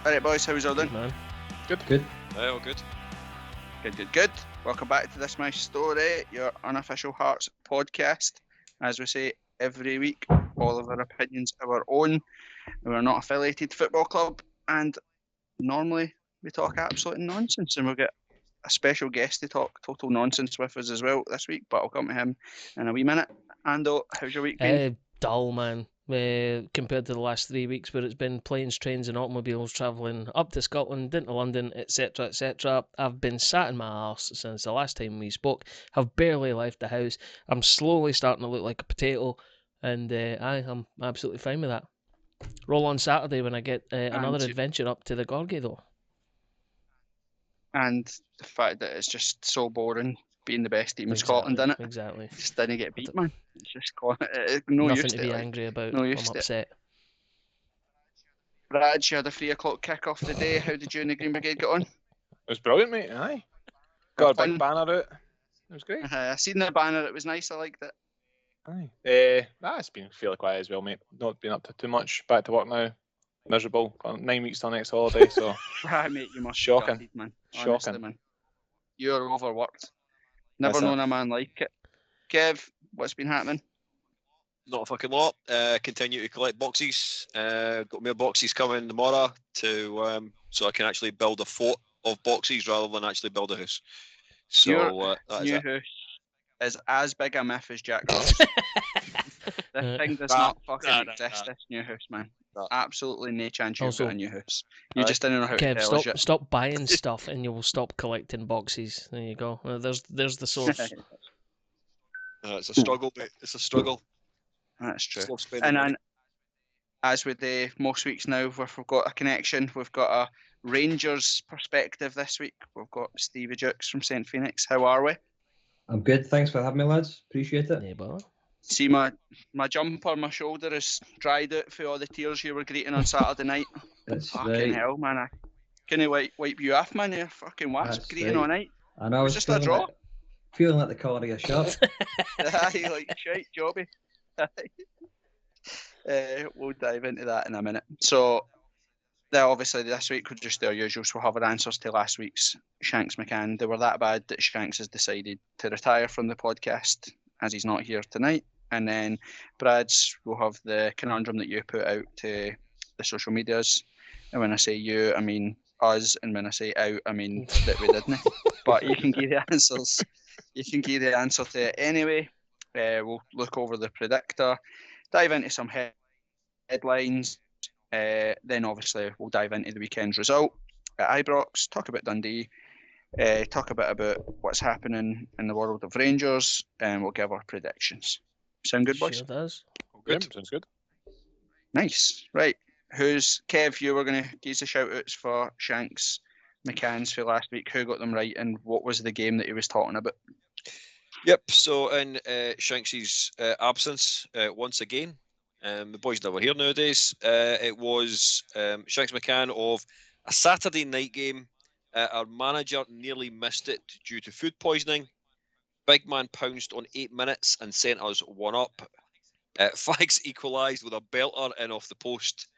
Alright boys, how's all doing? Good, man. Good. Yeah, all good. Good. Welcome back to This My Story, your unofficial Hearts podcast. As we say every week, all of our opinions are our own. We're not affiliated football club, and normally we talk absolute nonsense, and we'll get a special guest to talk total nonsense with us as well this week, but I'll come to him in a wee minute. Ando, how's your week been? Dull, man. Compared to the last 3 weeks where it's been planes, trains and automobiles travelling up to Scotland, into London, etc, etc. I've been sat in my arse since the last time we spoke. I've barely left the house. I'm slowly starting to look like a potato, and I'm absolutely fine with that. Roll on Saturday when I get another adventure up to the Gorgie, though. And the fact that it's just so boring being the best team in Scotland, innit? Exactly. Just didn't get beat, man. It's just no nothing use to be angry about. No I'm use upset. Brad, you had a 3 o'clock kick-off today. How did you and the Green Brigade get on? It was brilliant, mate. Aye. Got a big banner out. It was great. I seen the banner. It was nice. I liked it. Aye. That's been fairly quiet as well, mate. Not been up to too much. Back to work now. Miserable. Got 9 weeks till next holiday, so. Right, mate, you must Shocking. be gutted, man. Honestly, Shocking. man. You're overworked. Never known a man like it. Kev, what's been happening? Not a fucking lot. Continue to collect boxes. Got more boxes coming tomorrow to so I can actually build a fort of boxes rather than actually build a house. So that is new it. house is as big a myth as Jack Ross. This thing does not fucking exist. This new house, man. Absolutely no chance you've got a new house. You just didn't know how to tell us. Stop buying stuff and you will stop collecting boxes. There you go. There's the source. It's a struggle, mate. It's a struggle. That's true. And as with most weeks now, we've got a connection. We've got a Rangers perspective this week. We've got Stevie Jukes from Saint Phnx. How are we? I'm good. Thanks for having me, lads. Appreciate it. Yeah, bro. See, my jumper, my shoulder is dried out for all the tears you were greeting on Saturday night. That's fucking right. hell, man. I couldn't wipe you off, man. You're fucking wasp greeting all night. I know. It's just a draw. Feeling like the colour of your shirt. Aye, like shite, jobby. We'll dive into that in a minute. So, obviously this week we'll just do our usuals. We'll have our answers to last week's Shanks McCann. They were that bad that Shanks has decided to retire from the podcast as he's not here tonight. And then Brad's will have the conundrum that you put out to the social medias. And when I say you, I mean us. And when I say out, I mean that we didn't. But you can give the answers. You can give the answer to it anyway. We'll look over the Predictor, dive into some headlines. Then obviously we'll dive into the weekend's result at Ibrox, talk about Dundee, talk a bit about what's happening in the world of Rangers, and we'll give our predictions. Sound good, boys? Sure does. Good. Yeah, sounds good. Nice. Right. Kev, you were going to give us the shout-outs for Shanks McCann's for last week. Who got them right, and what was the game that he was talking about? Yep, so in Shanks' absence, once again, the boys that were here nowadays, it was Shanks McCann of a Saturday night game. Our manager nearly missed it due to food poisoning. Big man pounced on 8 minutes and sent us one up. Fags equalised with a belter in off the post.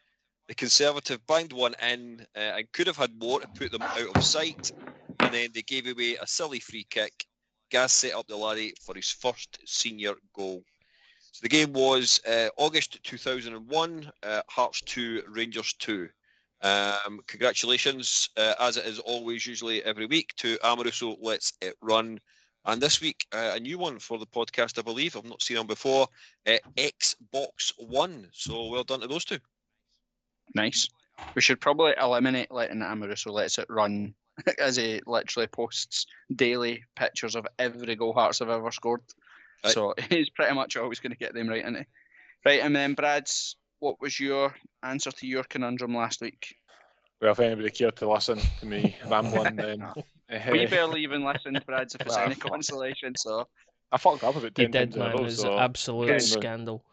The Conservative banged one in and could have had more to put them out of sight. And then they gave away a silly free kick. Gaz set up the laddie for his first senior goal. So the game was August 2001, Hearts 2, Rangers 2. Congratulations, as it is always usually every week, to Amoruso Let's It Run. And this week, a new one for the podcast, I believe. I've not seen them before. Xbox One. So well done to those two. Nice. We should probably eliminate letting Amoruso Let's It Run, as he literally posts daily pictures of every goal Hearts have ever scored. Right. So he's pretty much always going to get them right, isn't he? Right, and then Brad's, what was your answer to your conundrum last week? Well, if anybody cared to listen to me rambling, then... We barely even listened, Brad's, if it's any consolation, so... I fucked up about 10 times in a row. It was an absolute scandal.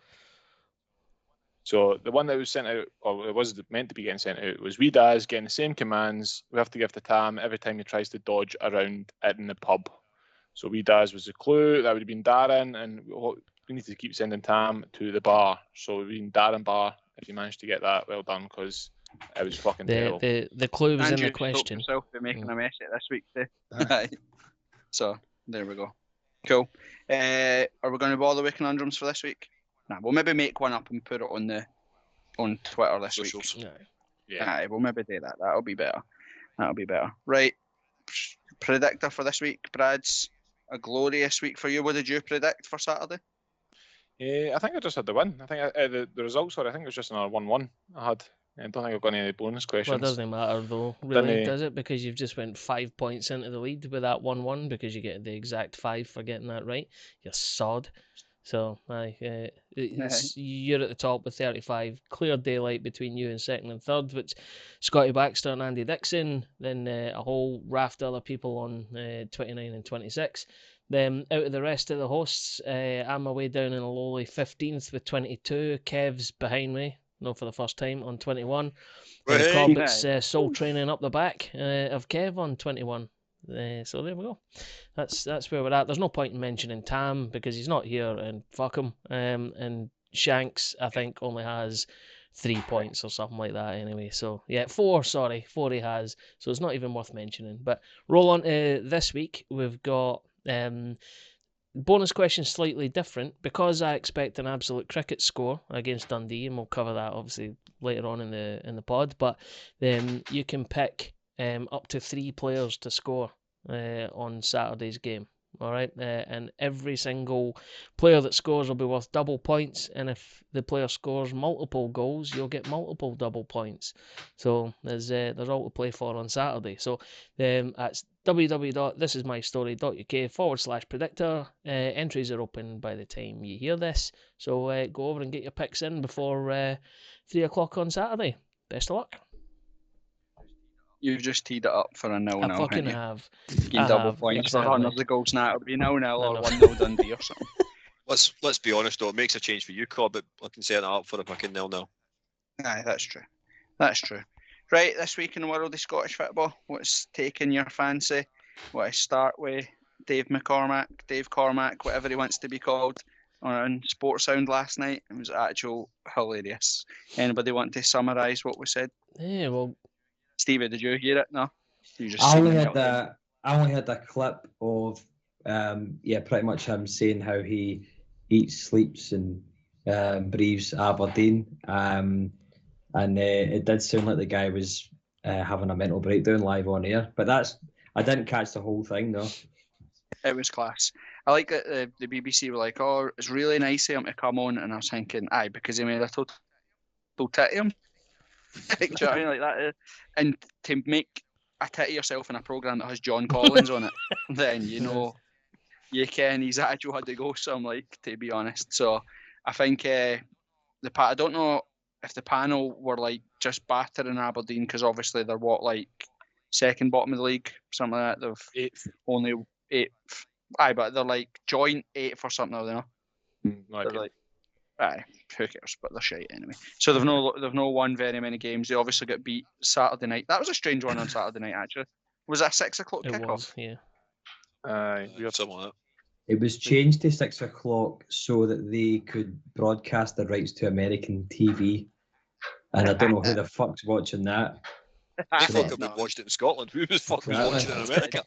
So the one that was sent out, or it was meant to be getting sent out, was Daz getting the same commands we have to give to Tam every time he tries to dodge around it in the pub. So Daz was the clue. That would have been Darren, and we need to keep sending Tam to the bar. So we've been Darren bar. If you managed to get that, well done, because It was fucking terrible. The clue was And in the you soaked question. yourself by making a mess of it this week too. Aye. So there we go. Cool. Are we going to bother with conundrums for this week? Nah, we'll maybe make one up and put it on Twitter this Socials. week. No. Yeah. Aye, we'll maybe do that. That'll be better. Right. Predictor for this week, Brad's a glorious week for you. What did you predict for Saturday? I think I just had the win. I think the results were, I think it was just another 1-1 I had. I don't think I've got any bonus questions. Well, it doesn't matter though, really, Didn't he? does it? Because you've just went 5 points into the lead with that 1-1 because you get the exact 5 for getting that right. You're sod. So, you're at the top with 35. Clear daylight between you and second and third, which Scotty Baxter and Andy Dixon. Then a whole raft of other people on 29 and 26. Then out of the rest of the hosts, I'm away down in a lowly 15th with 22. Kev's behind me, not for the first time, on 21. And Hey. Corbett's soul training up the back of Kev on 21. So there we go. That's where we're at. There's no point in mentioning Tam because he's not here, and fuck him. And Shanks, I think, only has 3 points or something like that anyway. So yeah, 4 he has. So it's not even worth mentioning. But roll on to this week. We've got bonus question slightly different because I expect an absolute cricket score against Dundee, and we'll cover that obviously later on in the pod. But then you can pick up to 3 players to score on Saturday's game. All right, and every single player that scores will be worth double points, and if the player scores multiple goals, you'll get multiple double points. So there's all to play for on Saturday. So that's www.thisismystory.uk/predictor. Entries are open by the time you hear this, so go over and get your picks in before 3 o'clock on Saturday. Best of luck. You've just teed it up for a 0-0. I fucking haven't you? have. Gain I double have, points for exactly. 100 of the goals now. It'll be 0-0 I or know. 1-0 Dundee or something. Let's be honest though, it makes a change for you, Cobb, but I can set it up for a fucking 0-0. Aye, that's true. That's true. Right, this week in the world of Scottish football, what's taking your fancy? What I start with Dave Cormack, whatever he wants to be called, on Sports Sound last night. It was actual hilarious. Anybody want to summarise what was said? Yeah, well, Stevie, did you hear it? No? You just I seen only the had meltdown? that. I only had that clip of, pretty much him saying how he eats, sleeps, and breathes Aberdeen. And it did sound like the guy was having a mental breakdown live on air. But I didn't catch the whole thing though. It was class. I like that the BBC were like, "Oh, it's really nice of him to come on," and I was thinking, "Aye, because he made a total tit of him." Do you know what I mean? Like that, and to make a tit of yourself in a program that has John Collins on it, then you know you can. He's actually had to go. So I'm like, to be honest. So I think I don't know if the panel were like just battering Aberdeen because obviously they're like second bottom of the league, something like that. They've 8th. only 8th. Aye, but they're like joint 8th or something. They know. No They're idea. like, aye, who cares? But they're shite anyway. So they've no won very many games. They obviously got beat Saturday night. That was a strange one on Saturday night actually. Was that 6 o'clock it kickoff? was, yeah. Weird. Something like that. It was changed to 6 o'clock so that they could broadcast the rights to American TV. And I don't know who the fuck's watching that. I So thought we watched it in Scotland. Who was fucking Exactly. watching it in America?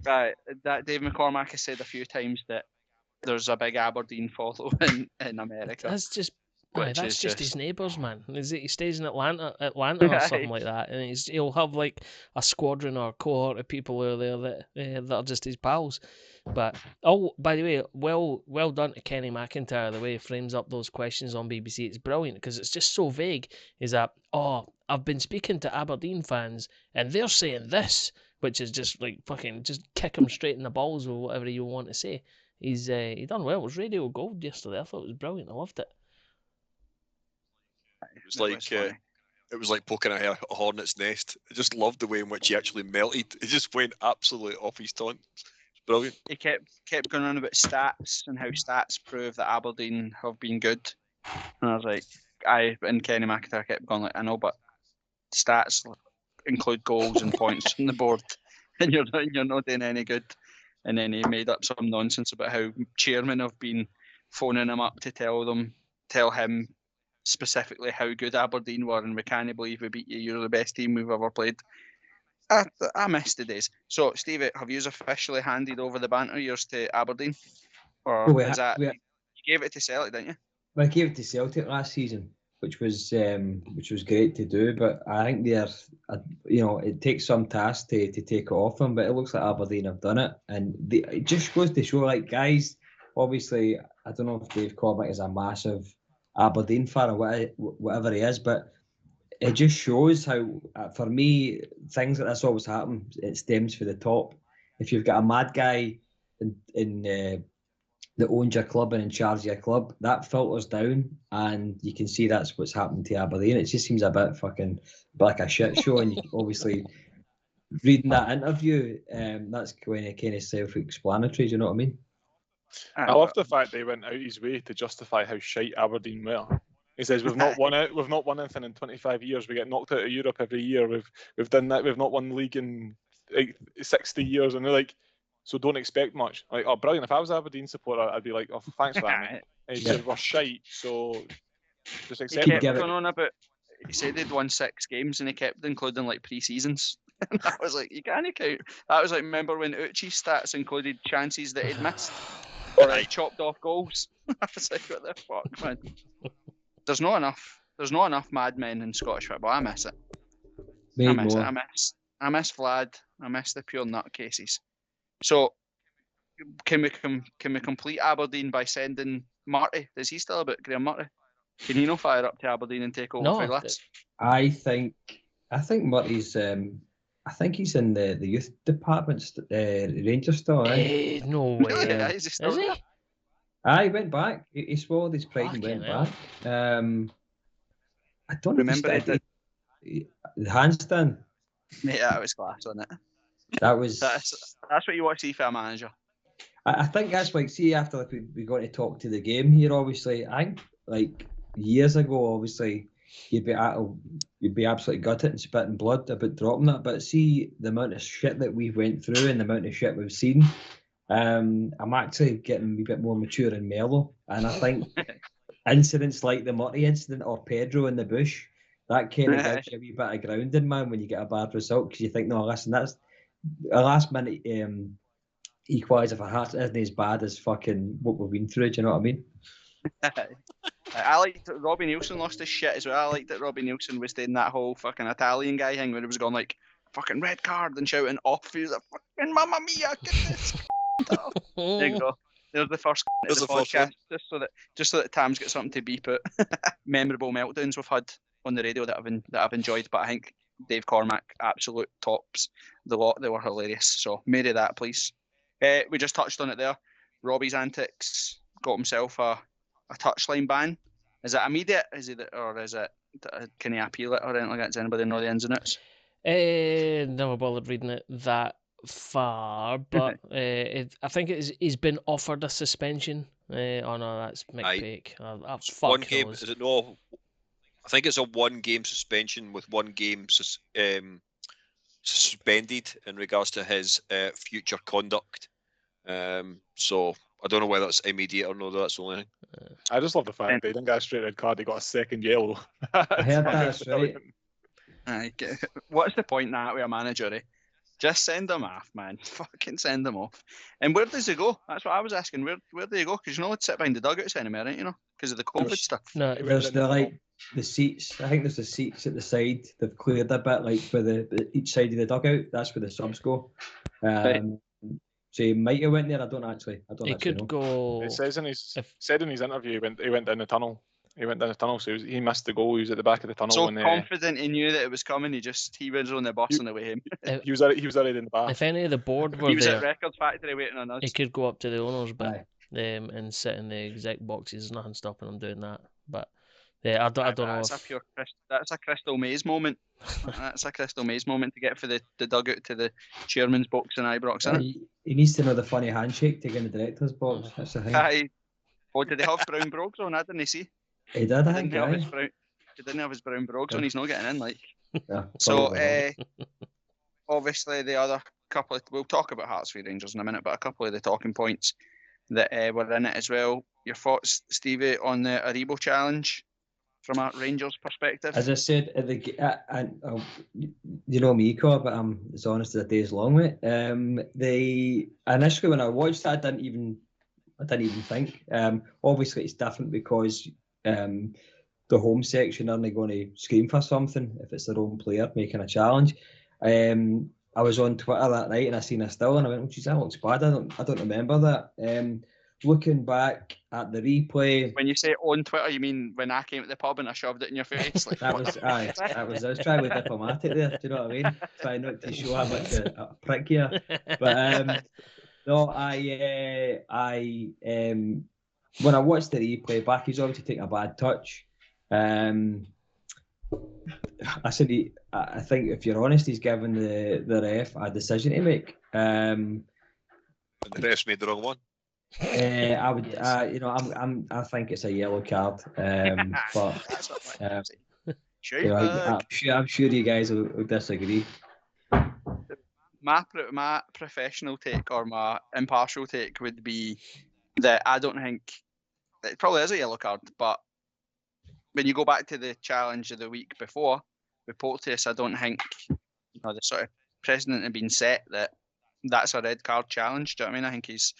Right, that Dave McCormack has said a few times that there's a big Aberdeen following in America. That's just Which that's is just just- his neighbours, man. He stays in Atlanta or something like that, and he'll have like a squadron or a cohort of people who are there that are just his pals. But by the way, well done to Kenny McIntyre the way he frames up those questions on BBC. It's brilliant because it's just so vague. Is that I've been speaking to Aberdeen fans and they're saying this, which is just like fucking just kick him straight in the balls or whatever you want to say. He done well. It was Radio Gold yesterday. I thought it was brilliant. I loved it. It was like poking a hornet's nest. I just loved the way in which he actually melted. He just went absolutely off his taunt. It's brilliant. He kept going on about stats and how stats prove that Aberdeen have been good. And I was like, and Kenny McIntyre kept going like, I know, but stats include goals and points on the board, and you're not doing any good. And then he made up some nonsense about how chairmen have been phoning him up to tell him specifically how good Aberdeen were, and we can't believe we beat you. You're the best team we've ever played. I miss the days. So, Stevie, have you officially handed over the banter years to Aberdeen, or Well, you gave it to Celtic, didn't you? I gave it to Celtic last season, which was great to do. But I think it takes some task to take it off them. But it looks like Aberdeen have done it, and it just goes to show, like, guys. Obviously, I don't know if Dave Cormack is a massive Aberdeen fan or whatever he is, but it just shows how, for me, things like this always happen. It stems from the top. If you've got a mad guy that owns your club and in charge of your club, that filters down, and you can see that's what's happened to Aberdeen. It just seems a bit like a shit show, and you obviously reading that interview, that's kind of self-explanatory. Do you know what I mean? I love the fact they went out his way to justify how shite Aberdeen were. He says we've not won anything in 25 years. We get knocked out of Europe every year. We've done that. We've not won the league in 60 years, and they're like, so don't expect much. Like, oh, brilliant! If I was an Aberdeen supporter, I'd be like, oh, thanks for that, mate. And he said we're shite, so just accept he it. kept going on about. He said they'd won 6 games, and he kept including like pre-seasons. And I was like, you can't count. That was like, remember when Uchi's stats included chances that he'd missed or chopped off goals? I was like, what the fuck, man? There's not enough madmen in Scottish football. I miss it. I miss it. I miss Vlad. I miss the pure nutcases. So, can we complete Aberdeen by sending Marty? Is he still about Graham Marty? Can he not fire up to Aberdeen and take over for Glass? I think Marty's. I think he's in the youth department, Rangers still. No way. Really? Is he still there? He went back. He swallowed his pride and went back. I don't remember the handstand. Mate, that was class, wasn't it? That was. That's what you want to see for a manager. I think that's like, see, after like we got to talk to the game here. Obviously, I think like years ago, obviously you'd be absolutely gutted and spitting blood about dropping it. But see the amount of shit that we went through and the amount of shit we've seen. I'm actually getting a bit more mature and mellow, and I think incidents like the Murray incident or Pedro in the bush, that kind of gives you a wee bit of grounding, man, when you get a bad result, because you think, no, listen, that's a last minute equaliser for Hearts isn't as bad as fucking what we've been through. Do you know what I mean? I liked that Robbie Neilson lost his shit as well. I liked that Robbie Neilson was doing that whole fucking Italian guy thing where he was going like fucking red card and shouting off. He was like, fucking mamma mia, get this. There you go. There's the first podcast, just so that Tam's got something to beep at. Memorable meltdowns we've had on the radio that I've enjoyed, but I think Dave Cormack absolute tops the lot. They were hilarious. So marry that, please. We just touched on it there. Robbie's antics got himself a touchline ban. Is it immediate? Is it can he appeal it or anything like that? Does anybody know the ins and outs? Never bothered reading it that far, but I think he's been offered a suspension. Oh no, that's Mick Peake. One game, is it no? I think it's a 1-game suspension with 1 game suspended in regards to his future conduct. So I don't know whether it's immediate or no. That's the only thing. I just love the fact that he didn't get a straight red card. He got a second yellow. I heard that's right. What's the point in that with a manager? Eh? Just send them off, man. Fucking send them off. And where does he go? That's what I was asking. Where do you go? Because you're not allowed to sit behind the dugouts anymore, ain't you? Because of the COVID stuff. No, there's the seats. I think there's the seats at the side. They've cleared a bit, like for each side of the dugout. That's where the subs go. So he might have went there. I don't actually could know. Go. It said in his interview he went down the tunnel. He went down the tunnel, so he missed the goal. He was at the back of the tunnel. So confident he knew that it was coming. He was on the bus on the way home. He was already in the bath. If any of the board were he was there, at Records Factory waiting on us. He could go up to the owners, but and sit in the exec boxes. There's nothing stopping him doing that. But I don't know. That's a Crystal Maze moment. That's a Crystal Maze moment to get for the dugout to the chairman's box in Ibrox, isn't it? He needs to know the funny handshake to get in the director's box. That's the thing. Oh, did they have brown brogues on? I didn't see. He did, I think. He didn't have his brown brogues on. He's not getting in, like. Yeah, so, obviously, the other couple we'll talk about Hearts v Rangers in a minute, but a couple of the talking points that were in it as well. Your thoughts, Stevie, on the Aribo challenge from a Rangers perspective. As I said, at you know me, Cobb, but I'm as honest as a day's long, mate. Initially when I watched that, I didn't even think. Obviously, it's different because the home section aren't going to scream for something if it's their own player making a challenge. I was on Twitter that night and I seen a still and I went, "Oh, geez, that looks bad. I don't remember that." Looking back at the replay, when you say on Twitter, you mean when I came to the pub and I shoved it in your face? Like, I was trying to be diplomatic there. Do you know what I mean? Trying not to show how much a prick here. But no, when I watched the replay back, he's obviously taking a bad touch. I think if you're honest, he's given the ref a decision to make. And the ref's made the wrong one. I would, Yes. I think it's a yellow card. But that's what I'm sure you guys will disagree. My professional take or my impartial take would be that I don't think it probably is a yellow card, but when you go back to the challenge of the week before with Porteous, I don't think the sort of precedent had been set that that's a red card challenge. Do you know what I mean? I think he's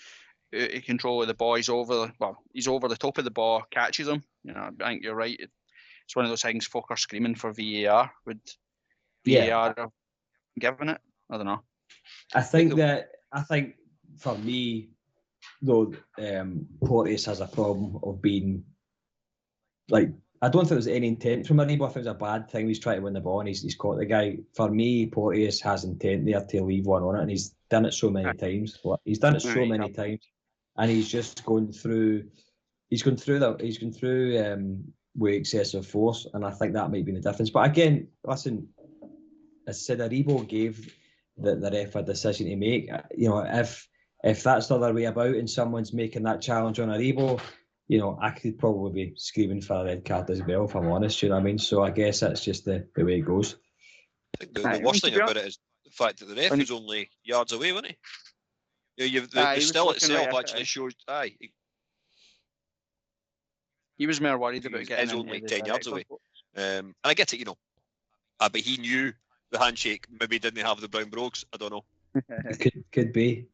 out of control of the boys he's over the top of the ball, catches him. I think you're right. It's one of those things folk are screaming for VAR. Would VAR have given it? I don't know. I think for me, though, Porteous has a problem of being like, I don't think there's any intent from Aribo. I think it was a bad thing. He's trying to win the ball and he's caught the guy. For me, Porteous has intent there to leave one on it, and he's done it so many times. He's done it so many times, and he's just going through. He's gone through with excessive force, and I think that might be the difference. But again, listen, as I said, Aribo gave the ref a decision to make. If that's the other way about and someone's making that challenge on Aribo, I could probably be screaming for a red card as well, if I'm honest. You know what I mean? So I guess that's just the way it goes. I think the worst thing about it is the fact that the ref was only yards away, wasn't he? The still itself actually shows. He was more worried about getting. He's only 10 yards away, and I get it. But he knew the handshake maybe didn't have the brown brogues. I don't know. Could be.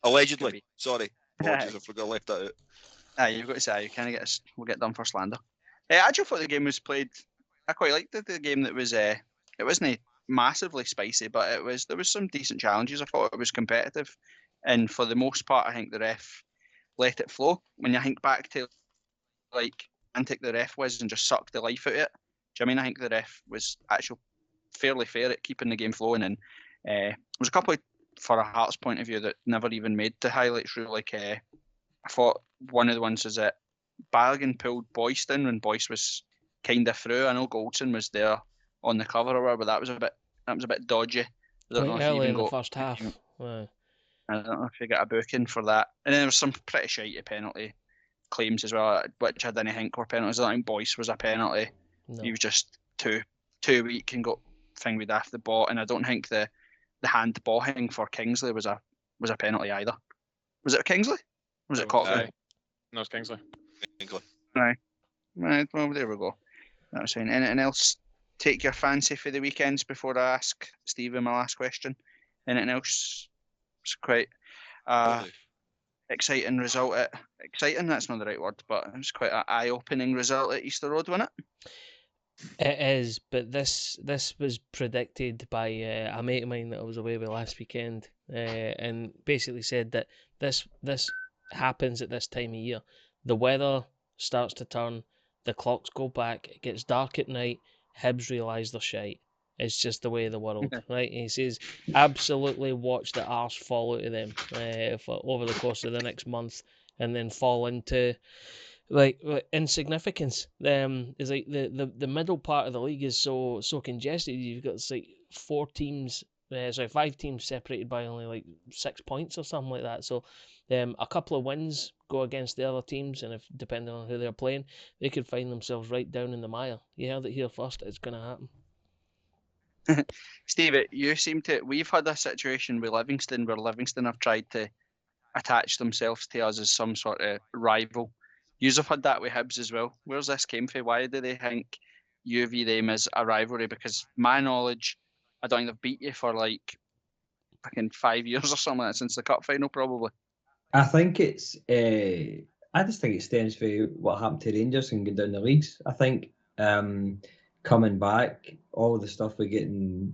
Allegedly. Sorry. Apologies, I forgot I left that out. You've got to say, you can't we'll get done for slander. I just thought the game was played. I quite liked the game. That was it wasn't massively spicy, but there was some decent challenges. I thought it was competitive, and for the most part, I think the ref let it flow. When you think back to like antic the ref was and just sucked the life out of it. Do you know what I mean? I think the ref was actually fairly fair at keeping the game flowing, and there was a couple of, for a Hearts point of view, that never even made the highlights reel. Like I thought one of the ones was that Balogun pulled Boyce down when Boyce was kind of through. I know Goldson was there on the cover or whatever, but that was a bit dodgy. I don't know if you even in the first half. I don't know if you got a booking for that. And then there was some pretty shitey penalty claims as well, which I didn't think were penalties. I don't think Boyce was a penalty. No. He was just too weak and got thing with after the ball. And I don't think the hand botting for Kingsley was a penalty either. Was it Kingsley? Or was it Cotley? No, it's Kingsley. Right. Well, there we go. That was saying. Anything else take your fancy for the weekends before I ask Stephen my last question? Anything else? It's quite exciting result. Exciting, that's not the right word, but it was quite an eye-opening result at Easter Road, wasn't it? It is, but this was predicted by a mate of mine that I was away with last weekend, and basically said that this happens at this time of year. The weather starts to turn, the clocks go back, it gets dark at night, Hibs realise they're shite. It's just the way of the world, right? He says, absolutely watch the arse fall out of them for over the course of the next month, and then fall into like insignificance. Is like the middle part of the league is so congested. You've got like 5 teams separated by only like 6 points or something like that. So a couple of wins go against the other teams, and if depending on who they're playing, they could find themselves right down in the mire. You heard it here first. It's going to happen. Steve, we've had a situation with Livingston where Livingston have tried to attach themselves to us as some sort of rival, Yous have had that with Hibs as well. Where's this came from? Why do they think you v them as a rivalry? Because my knowledge, I don't think they've beat you for like fucking 5 years or something like that, since the cup final probably. I think it's. I just think it stems from what happened to Rangers and going down the leagues. I think coming back, all the stuff we're getting,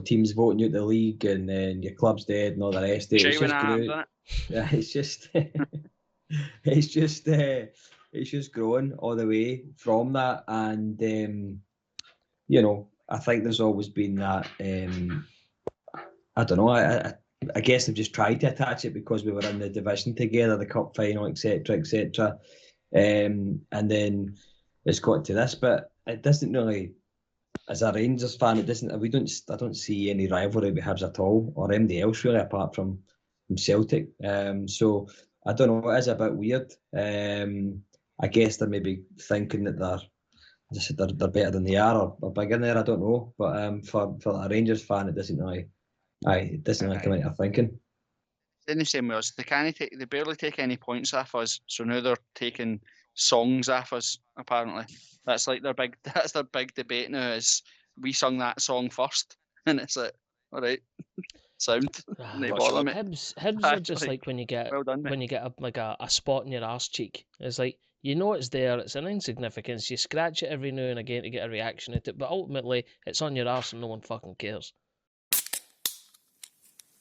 teams voting you out the league and then your club's dead and all the rest of it. It's just grew. Yeah, it's just. It's just growing all the way from that, and I think there's always been that. I don't know. I guess they've just tried to attach it because we were in the division together, the cup final, etc., etc. And then it's got to this, but it doesn't really. As a Rangers fan, it doesn't. I don't see any rivalry with Hibs at all, or anybody else really, apart from Celtic. So I don't know. It is a bit weird. I guess they're maybe thinking that they're better than they are or bigger than they are. I don't know. But for a Rangers fan, it doesn't really. It doesn't really come into thinking. In the same way as they barely take any points off us, so now they're taking songs off us. Apparently, that's like their big debate now. Is we sung that song first, and it's like, all right, sound. Hibs are just like when you get a spot in your arse cheek. It's like it's there. It's an insignificance. You scratch it every now and again to get a reaction at it, but ultimately it's on your arse and no one fucking cares.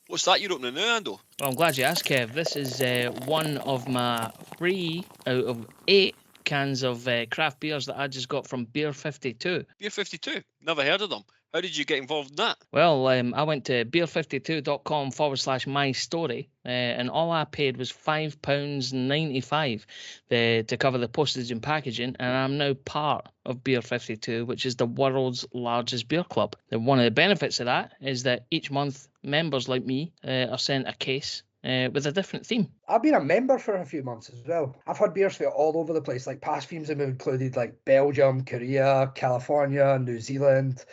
What's that you're opening now, Ando? Well, I'm glad you asked, Kev. This is one of my 3 out of 8 cans of craft beers that I just got from Beer 52. Beer 52? Never heard of them. How did you get involved in that? Well, I went to beer52.com/my story, and all I paid was £5.95 to cover the postage and packaging, and I'm now part of Beer 52, which is the world's largest beer club. And one of the benefits of that is that each month members like me are sent a case with a different theme. I've been a member for a few months as well. I've had beers for all over the place. Like past themes have included like Belgium, Korea, California, New Zealand,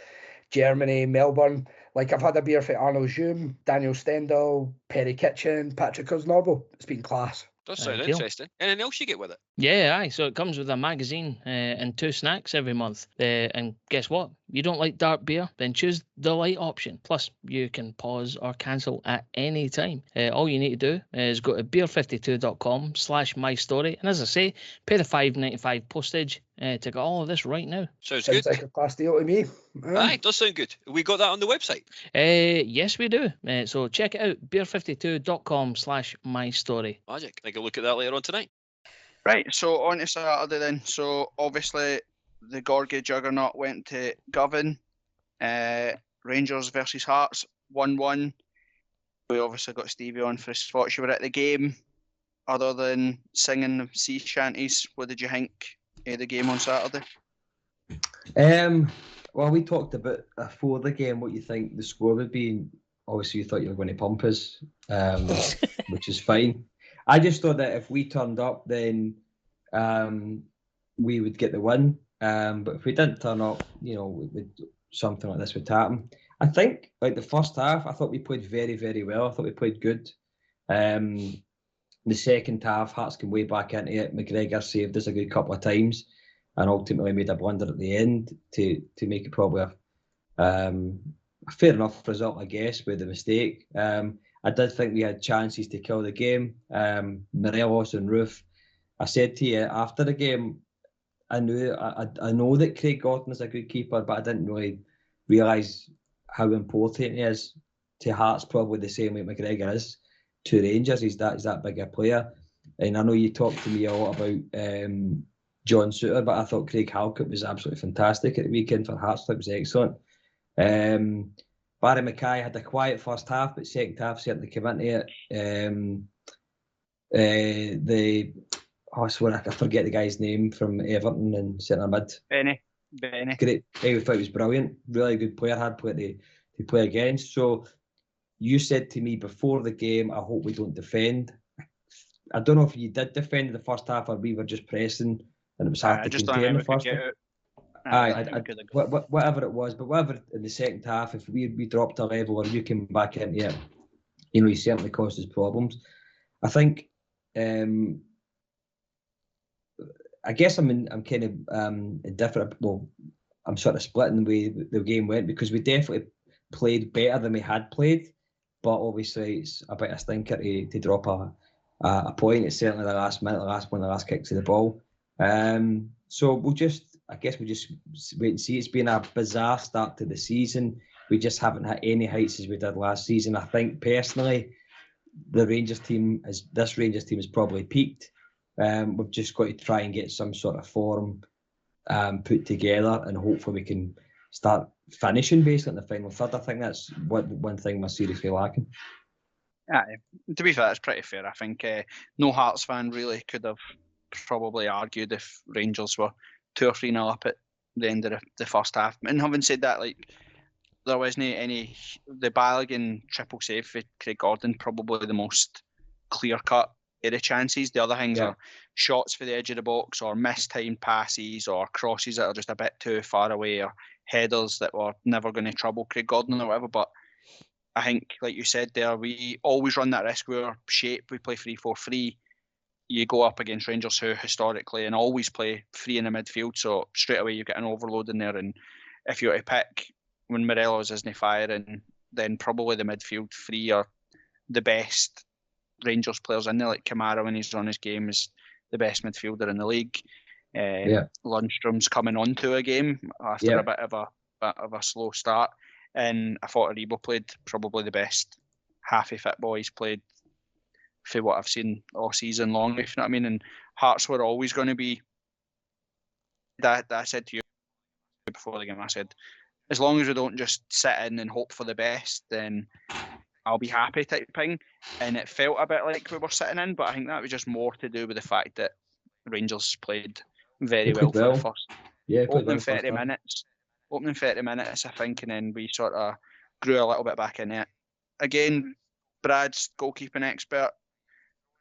Germany, Melbourne. Like I've had a beer for Arno Zoom, Daniel Stendhal, Perry Kitchen, Patrick Osnorbo. It's been class. Does sound interesting. Anything else you get with it? Yeah, aye. So it comes with a magazine and 2 snacks every month. And guess what? You don't like dark beer? Then choose the light option. Plus, you can pause or cancel at any time. All you need to do is go to beer52.com/my story. And as I say, pay the $5.95 postage to get all of this right now. Sounds good. Like a class deal to me. Aye, it does sound good. We got that on the website? Yes, we do. So check it out, beer52.com/my story. Magic. I can look at that later on tonight. Right, so on to Saturday then. So obviously the Gorgie Juggernaut went to Govan. Rangers versus Hearts, 1-1. We obviously got Stevie on for his thoughts. You were at the game. Other than singing the sea shanties, what did you think of the game on Saturday? Well, we talked about before the game what you think the score would be. Obviously, you thought you were going to pump us, which is fine. I just thought that if we turned up, then we would get the win. But if we didn't turn up, something like this would happen. I think, like the first half, I thought we played very, very well. I thought we played good. The second half, Hearts came way back into it. McGregor saved us a good couple of times and ultimately made a blunder at the end to make it probably a fair enough result, I guess, with the mistake. I did think we had chances to kill the game. Morelos and Roof. I said to you after the game, I know that Craig Gordon is a good keeper, but I didn't really realise how important he is to Hearts, probably the same way McGregor is to Rangers. He's that big a player. And I know you talked to me a lot about John Souttar, but I thought Craig Halkett was absolutely fantastic at the weekend for Hearts. It was excellent. Barry Mackay had a quiet first half, but second half certainly came into it. I forget the guy's name from Everton and centre mid. Benny. Great. I thought he was brilliant. Really good player, hard player to play against. So you said to me before the game, I hope we don't defend. I don't know if you did defend in the first half or we were just pressing and it was hard to contain the first half. Whatever it was, but whatever in the second half, if we dropped a level or you came back into it, he certainly caused us problems. I think I guess I'm kind of different. Well, I'm sort of splitting the way the game went, because we definitely played better than we had played, but obviously it's a bit of a stinker to drop a point. It's certainly the last minute, the last one, the last kick to the ball. So we'll just wait and see. It's been a bizarre start to the season. We just haven't hit any heights as we did last season. I think personally, this Rangers team has probably peaked. We've just got to try and get some sort of form put together, and hopefully we can start finishing basically in the final third. I think that's one thing we're seriously lacking. To be fair, it's pretty fair. I think no Hearts fan really could have probably argued if Rangers were 2 or 3-0 up at the end of the first half. And having said that, like, there wasn't any the Balogun triple save for Craig Gordon, probably the most clear cut of the chances. The other things are shots for the edge of the box, or mistimed passes, or crosses that are just a bit too far away, or headers that were never going to trouble Craig Gordon or whatever. But I think, like you said there, we always run that risk. We're shape, we play 3-4-3. You go up against Rangers, who historically and always play free in the midfield, so straight away you get an overload in there. And if you were to pick when Morelos isn't firing, then probably the midfield three are the best Rangers players in there. Like Kamara, when he's on his game, is the best midfielder in the league. Lundstrom's coming onto a game after a bit of a slow start, and I thought Aribo played probably the best half of football he's played for what I've seen all season long, if you know what I mean. And Hearts were always going to be that I said to you before the game, I said, as long as we don't just sit in and hope for the best, then I'll be happy type thing. And it felt a bit like we were sitting in, but I think that was just more to do with the fact that Rangers played very well for the first opening 30 minutes. Opening 30 minutes, I think, and then we sort of grew a little bit back in it. Again, Brad's goalkeeping expert.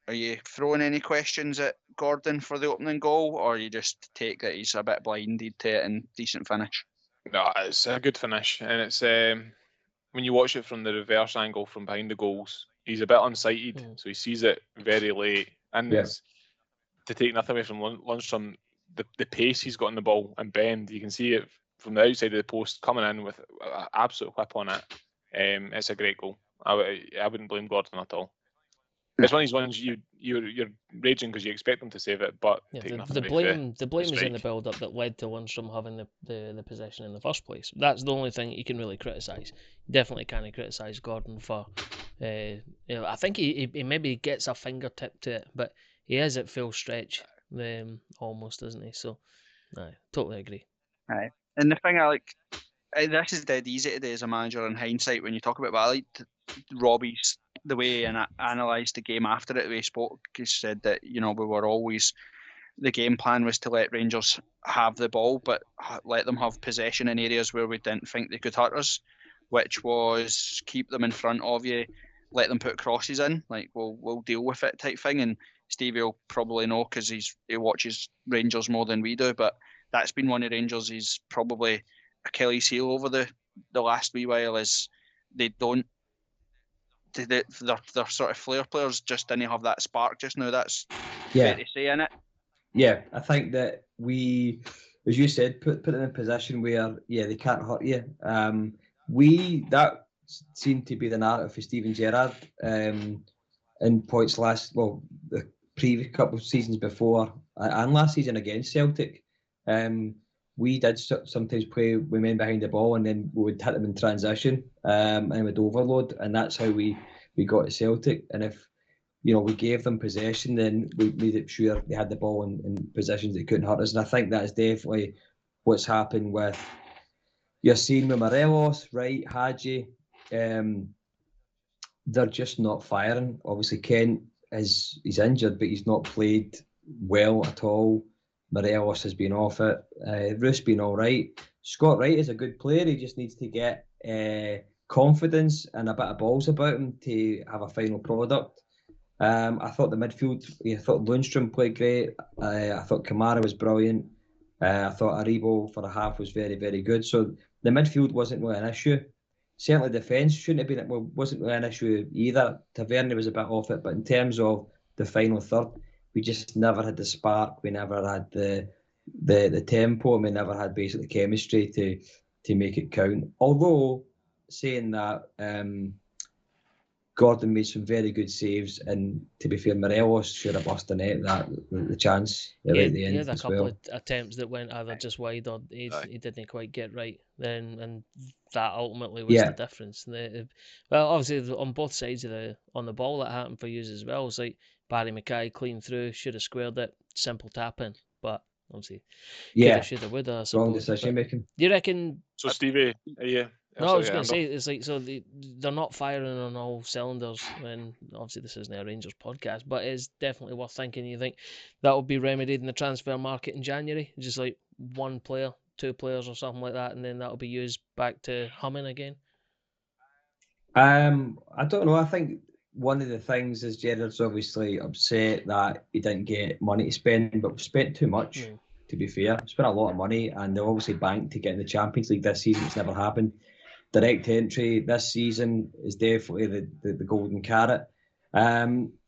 Are you throwing any questions at Gordon for the opening goal, or you just take that he's a bit blinded to it and decent finish? No, it's a good finish, and it's when you watch it from the reverse angle from behind the goals, he's a bit unsighted, so he sees it very late. And it's, to take nothing away from Lundstrom, the pace he's got on the ball and bend, you can see it from the outside of the post coming in with an absolute whip on it. It's a great goal. I wouldn't blame Gordon at all. It's one of these ones you're raging because you expect them to save it, but the blame is in the build-up that led to Lundstrom having the possession in the first place. That's the only thing you can really criticise. Definitely can't criticise Gordon for. I think he maybe gets a fingertip to it, but he is at full stretch, almost, isn't he? So, I totally agree. Aye. And the thing I like, this is dead easy today as a manager in hindsight when you talk about it, but I liked Robbie's the way and analysed the game after it. The way he spoke, he said that, we were always, the game plan was to let Rangers have the ball, but let them have possession in areas where we didn't think they could hurt us, which was keep them in front of you, let them put crosses in, like we'll deal with it type thing. And Stevie will probably know because he watches Rangers more than we do, but that's been one of Rangers' he's probably Achilles heel over the last wee while, is they're sort of flair players just didn't have that spark just now. That's fair to say, innit? Yeah, I think that we, as you said, put them in a position where they can't hurt you. That seemed to be the narrative for Steven Gerrard in points the previous couple of seasons before and last season against Celtic. We did sometimes play with men behind the ball, and then we would hit them in transition and we'd overload, and that's how we got to Celtic. And if we gave them possession, then we made it sure they had the ball in positions that couldn't hurt us. And I think that is definitely what's happened with, you're seeing with Morelos, right, Hadji, they're just not firing. Obviously Kent he's injured, but he's not played well at all. Morelos has been off it. Roos been all right. Scott Wright is a good player. He just needs to get confidence and a bit of balls about him to have a final product. I thought the midfield, I thought Lundstrom played great. I thought Kamara was brilliant. I thought Aribo for a half was very, very good. So the midfield wasn't really an issue. Certainly defence wasn't really an issue either. Tavernier was a bit off it, but in terms of the final third, we just never had the spark. We never had the tempo, and we never had basically chemistry to make it count. Although saying that, Gordon made some very good saves, and to be fair, Morelos should have bust the net the chance at the end He had a as couple well. of attempts that went either just wide or he didn't quite get right. And that ultimately was the difference. Well, obviously on both sides of on the ball that happened for you as well. It's like Barry Mackay clean through, should have squared it, simple tap in, but obviously coulda, shoulda, woulda. I suppose. Wrong decision making. Do you reckon? So Stevie, yeah. No, I was going to say, it's like, so they're not firing on all cylinders, and obviously this isn't a Rangers podcast, but it's definitely worth thinking. You think that will be remedied in the transfer market in January? Just like one player, two players or something like that, and then that'll be used back to humming again? I don't know. I think one of the things is Gerrard's obviously upset that he didn't get money to spend, but we spent too much, to be fair. Spent a lot of money, and they obviously banked to get in the Champions League this season. It's never happened. Direct entry this season is definitely the golden carrot.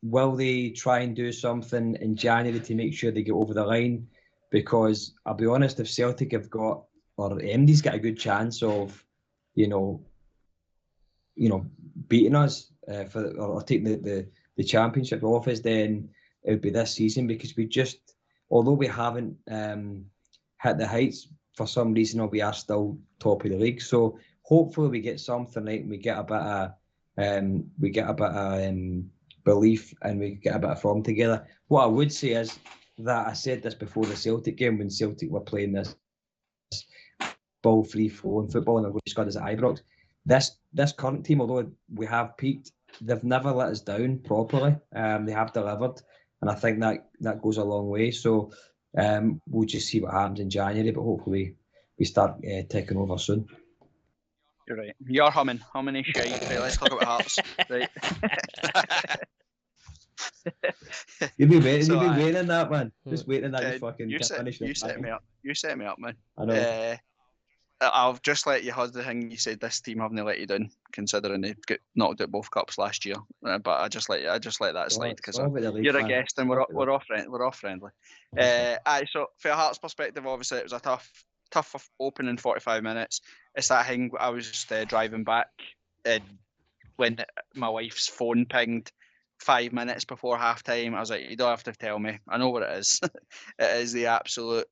Will they try and do something in January to make sure they get over the line? Because I'll be honest, if Celtic have got, or MD's got a good chance of, beating us or taking the championship off us, then it would be this season, because we just, although we haven't hit the heights, for some reason we are still top of the league. So hopefully we get something right, and we get a bit of belief, and we get a bit of form together. What I would say is that I said this before the Celtic game, when Celtic were playing this ball free flowing football and we scored us at Ibrox. This current team, although we have peaked, they've never let us down properly. They have delivered, and I think that goes a long way. So we'll just see what happens in January, but hopefully we start taking over soon. You're right. You're humming is shite. Right, let's talk about Hearts. Right. You've been waiting on that, man. Just waiting that you fucking finish. You set me up. You set me up, man. I know. I'll just let you have the thing. You said this team haven't let you down, considering they got knocked out both cups last year. But I just let that slide, because you're a guest and we're all friendly. So for a Hearts perspective, obviously it was a tough opening 45 minutes. It's that thing. I was driving back, and when my wife's phone pinged 5 minutes before half time, I was like, you don't have to tell me. I know what it is. It is the absolute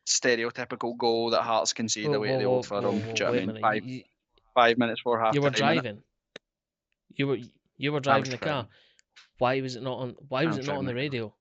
stereotypical goal that Hearts concede away at the Old Firm. Do you know what I mean? 5 minutes before half time. You were driving. You were driving the car. Why was it not on? Why was it not on the radio?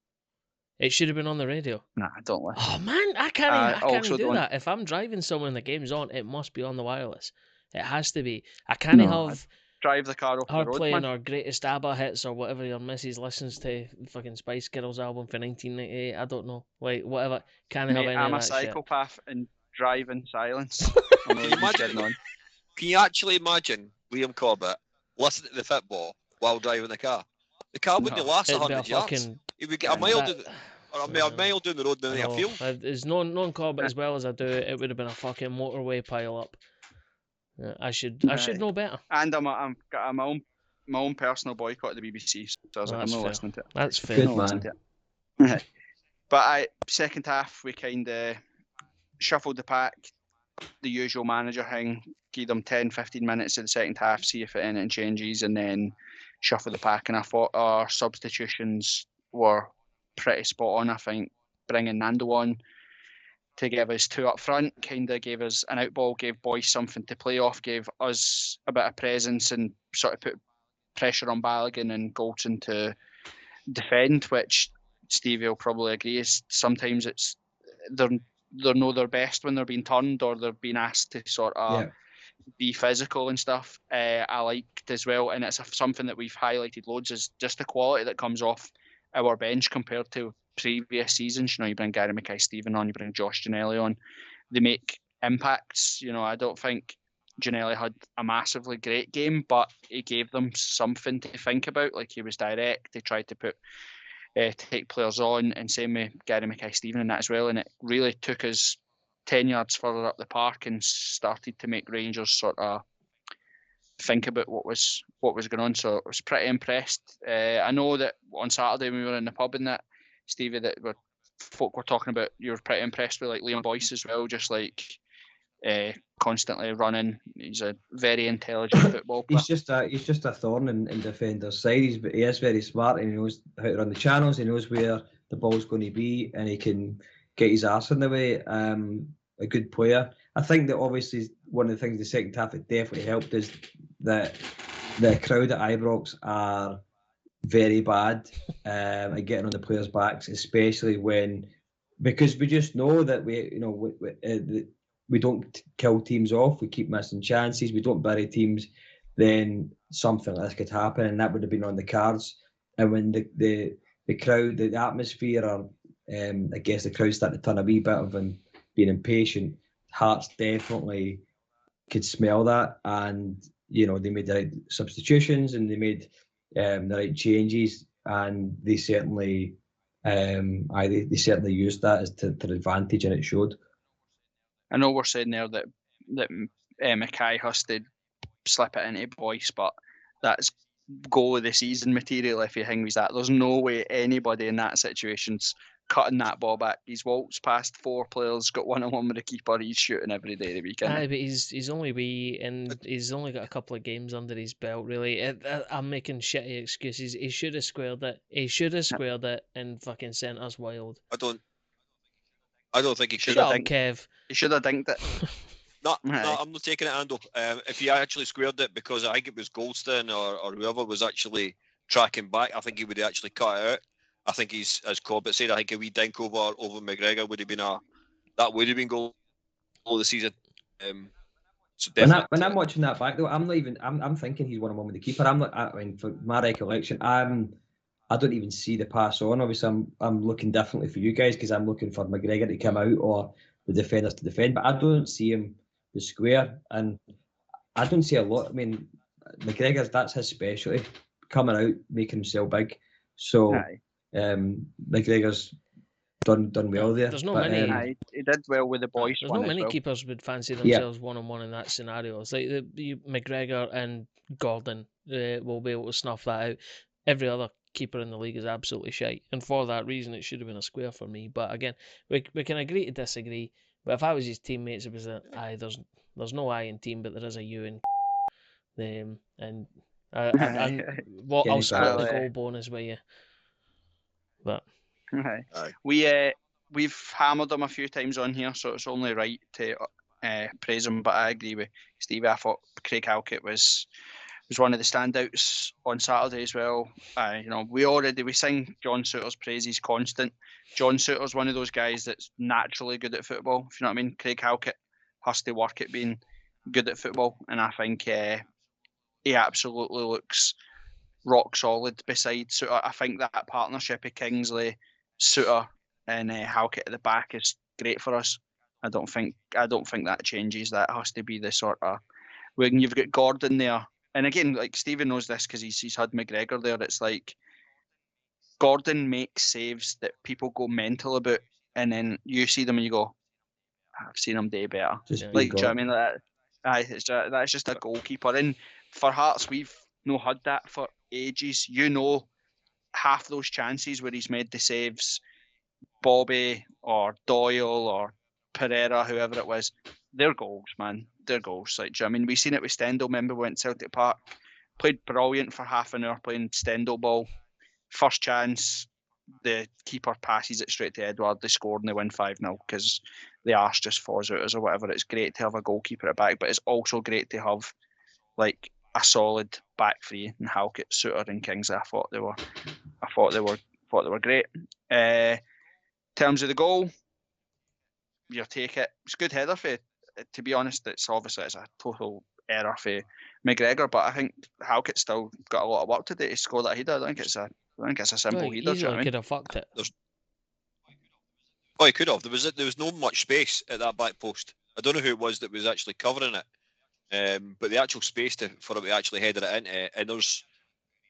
It should have been on the radio. Nah, don't listen. Oh man, I can't do that. If I'm driving somewhere and the game's on, it must be on the wireless. It has to be. I can't have drive the car off the road, playing our greatest ABBA hits or whatever your missus listens to, fucking Spice Girls album for 1998. I don't know, like whatever. Can't have any I'm of a that psychopath and drive in silence. Can you actually imagine Liam Corbett listening to the football while driving the car? The car wouldn't last 100 yards. He would get a mile down the road down a field. As known Corbett as well as I do, it would have been a fucking motorway pile up. I should know better. And I'm got my own personal boycott of the BBC, so I was like, I'm not listening to it. That's fair. Good man. But second half we kind of shuffled the pack, the usual manager thing, give them 10-15 minutes in the second half, see if anything changes, and then shuffle the pack. And I thought our substitutions were pretty spot on. I think bringing Nando on to give us two up front kind of gave us an outball, gave boys something to play off, gave us a bit of presence, and sort of put pressure on Balogun and Goldson to defend, which Stevie will probably agree is sometimes they're not their best when they're being turned or they're being asked to sort of be physical and stuff. I liked as well, and it's something that we've highlighted loads, is just the quality that comes off our bench compared to previous seasons. You bring Gary Mackay-Steven on, you bring Josh Ginnelly on, they make impacts. I don't think Ginnelly had a massively great game, but he gave them something to think about. Like, he was direct, he tried to take players on, and same with Gary Mackay-Steven in that as well, and it really took us 10 yards further up the park and started to make Rangers sort of think about what was going on. So I was pretty impressed. I know that on Saturday when we were in the pub and that, Stevie, that folk were talking about, you were pretty impressed with like Liam Boyce as well, just like constantly running. He's a very intelligent football player. He's just a thorn in defenders' side. He is very smart and he knows how to run the channels. He knows where the ball's going to be and he can get his arse in the way. A good player. I think that obviously one of the things the second half that definitely helped is that the crowd at Ibrox are very bad at getting on the players' backs, especially because we just know that we don't kill teams off, we keep missing chances, we don't bury teams, then something like this could happen, and that would have been on the cards. And when the crowd, the atmosphere, or I guess the crowd started to turn a wee bit of and being impatient, Hearts definitely could smell that, and they made the right substitutions and they made the right changes, and they certainly they certainly used that as to their advantage, and it showed. I know we're saying there that Mackay has to slip it into Boyce, but that's goal of the season material if he hangs that. There's no way anybody in that situation's cutting that ball back. He's waltzed past 4 players, got one-on-one with the keeper. He's shooting every day of the weekend. Aye, but he's only wee, and he's only got a couple of games under his belt. Really, I'm making shitty excuses. He should have squared it. He should have squared it and fucking sent us wild. I don't think he should Shut have. up, Kev. He should have dinked it. No, I'm not taking it, Ando. If he actually squared it, because I think it was Goldston or whoever was actually tracking back, I think he would have actually cut it out. I think he's, as Corbett said, I think a wee dink over McGregor would have been goal of the season. So definitely. When I'm watching that back though, I'm thinking he's one-on-one with the keeper. For my recollection, I don't even see the pass on. Obviously, I'm looking differently for you guys because I'm looking for McGregor to come out or the defenders to defend, but I don't see him the square, and I don't see a lot. I mean, McGregor's, that's his specialty, coming out, making himself big. So McGregor's done well there. There's no many. He did well with the Boyce. There's not many keepers would fancy themselves one-on-one in that scenario. It's like McGregor and Gordon will be able to snuff that out. Every other keeper in the league is absolutely shite, and for that reason it should have been a square for me. But again, we can agree to disagree. But if I was his teammates, it was there's no I in team, but there is a U in and I'll split the goal bonus with you. But we've hammered him a few times on here, so it's only right to praise him. But I agree with Stevie. I thought Craig Halkett was one of the standouts on Saturday as well. We sing John Souttar's praises constant. John Souttar's one of those guys that's naturally good at football, if you know what I mean. Craig Halkett has to work at being good at football, and I think he absolutely looks rock solid beside Souttar. I think that partnership of Kingsley, Souttar, and Halkett at the back is great for us. I don't think that changes. That has to be the sort of, when you've got Gordon there. And again, like Stephen knows this because he's had McGregor there. It's like Gordon makes saves that people go mental about, and then you see them and you go, "I've seen him do better." Do you know what I mean? That's just a goalkeeper. And for Hearts, we've not had that for ages. Half those chances where he's made the saves, Bobby or Doyle or Pereira, whoever it was, they're goals, man. They're goals. Like, do you know what I mean? We've seen it with Stendhal. Remember, we went to Celtic Park, played brilliant for half an hour playing Stendhal ball. First chance, the keeper passes it straight to Edward. They scored and they win 5-0 because the arse just falls out or whatever. It's great to have a goalkeeper at back, but it's also great to have like a solid back three and Halkett, Souttar, and Kingsley. I thought they were great. In terms of the goal, you take it. It's a good header for. To be honest, it's a total error for McGregor, but I think Halkett's still got a lot of work to do to score that header. I think it's a simple header. Easily could have fucked it. He could have. There was no much space at that back post. I don't know who it was that was actually covering it, but the actual space for him to actually header it into, and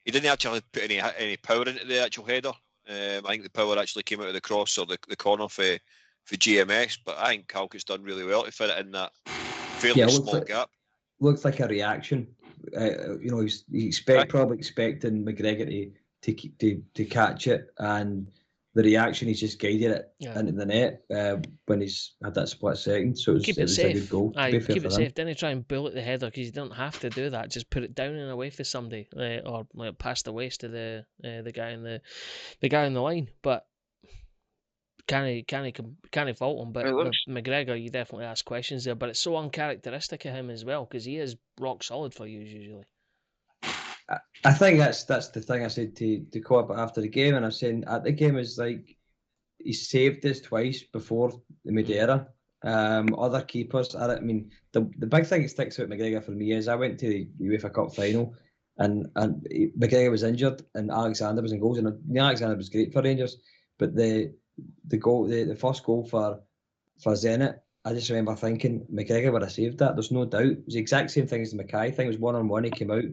he didn't actually put any power into the actual header. I think the power actually came out of the cross or the corner for GMS, but I think Halkett's done really well to fit it in that fairly small gap. Looks like a reaction he's Aye. probably expecting McGregor to catch it, and the reaction, he's just guided it into the net when he's had that split second. So it was safe. a good goal. Keep it safe. Didn't try and bullet the header, because you don't have to do that. Just put it down and away for somebody, or past the waist of the guy in the line. But can't fault him. But McGregor, you definitely ask questions there. But it's so uncharacteristic of him as well, because he is rock solid for you usually. I think that's the thing I said to Co-op after the game, and I'm saying at the game is like, he saved us twice before the Madeira. Other keepers, I mean, the big thing that sticks out McGregor for me is I went to the UEFA Cup final, and McGregor was injured and Alexander was in goals, and Alexander was great for Rangers, but the first goal for Zenit, I just remember thinking McGregor would have saved that. There's no doubt. It was the exact same thing as the Mackay thing. It was 1-on-1. He came out,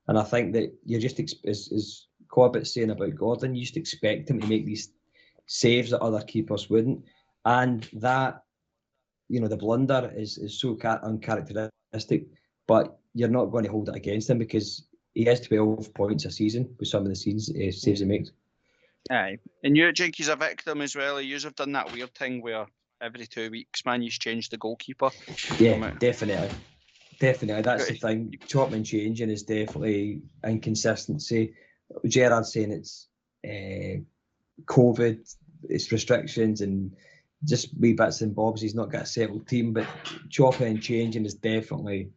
and I think that you're just as Corbett saying about Gordon, you just expect him to make these saves that other keepers wouldn't, and that, the blunder is so uncharacteristic, but you're not going to hold it against him because he has 12 points a season with some of the saves he makes. Aye, and you, Jake, he's a victim as well. You have done that weird thing where every 2 weeks, man, you change the goalkeeper. Yeah, definitely. That's the thing. Chopping and changing is definitely inconsistency. Gerard's saying it's COVID, it's restrictions and just wee bits and bobs. He's not got a settled team, but chopping and changing has definitely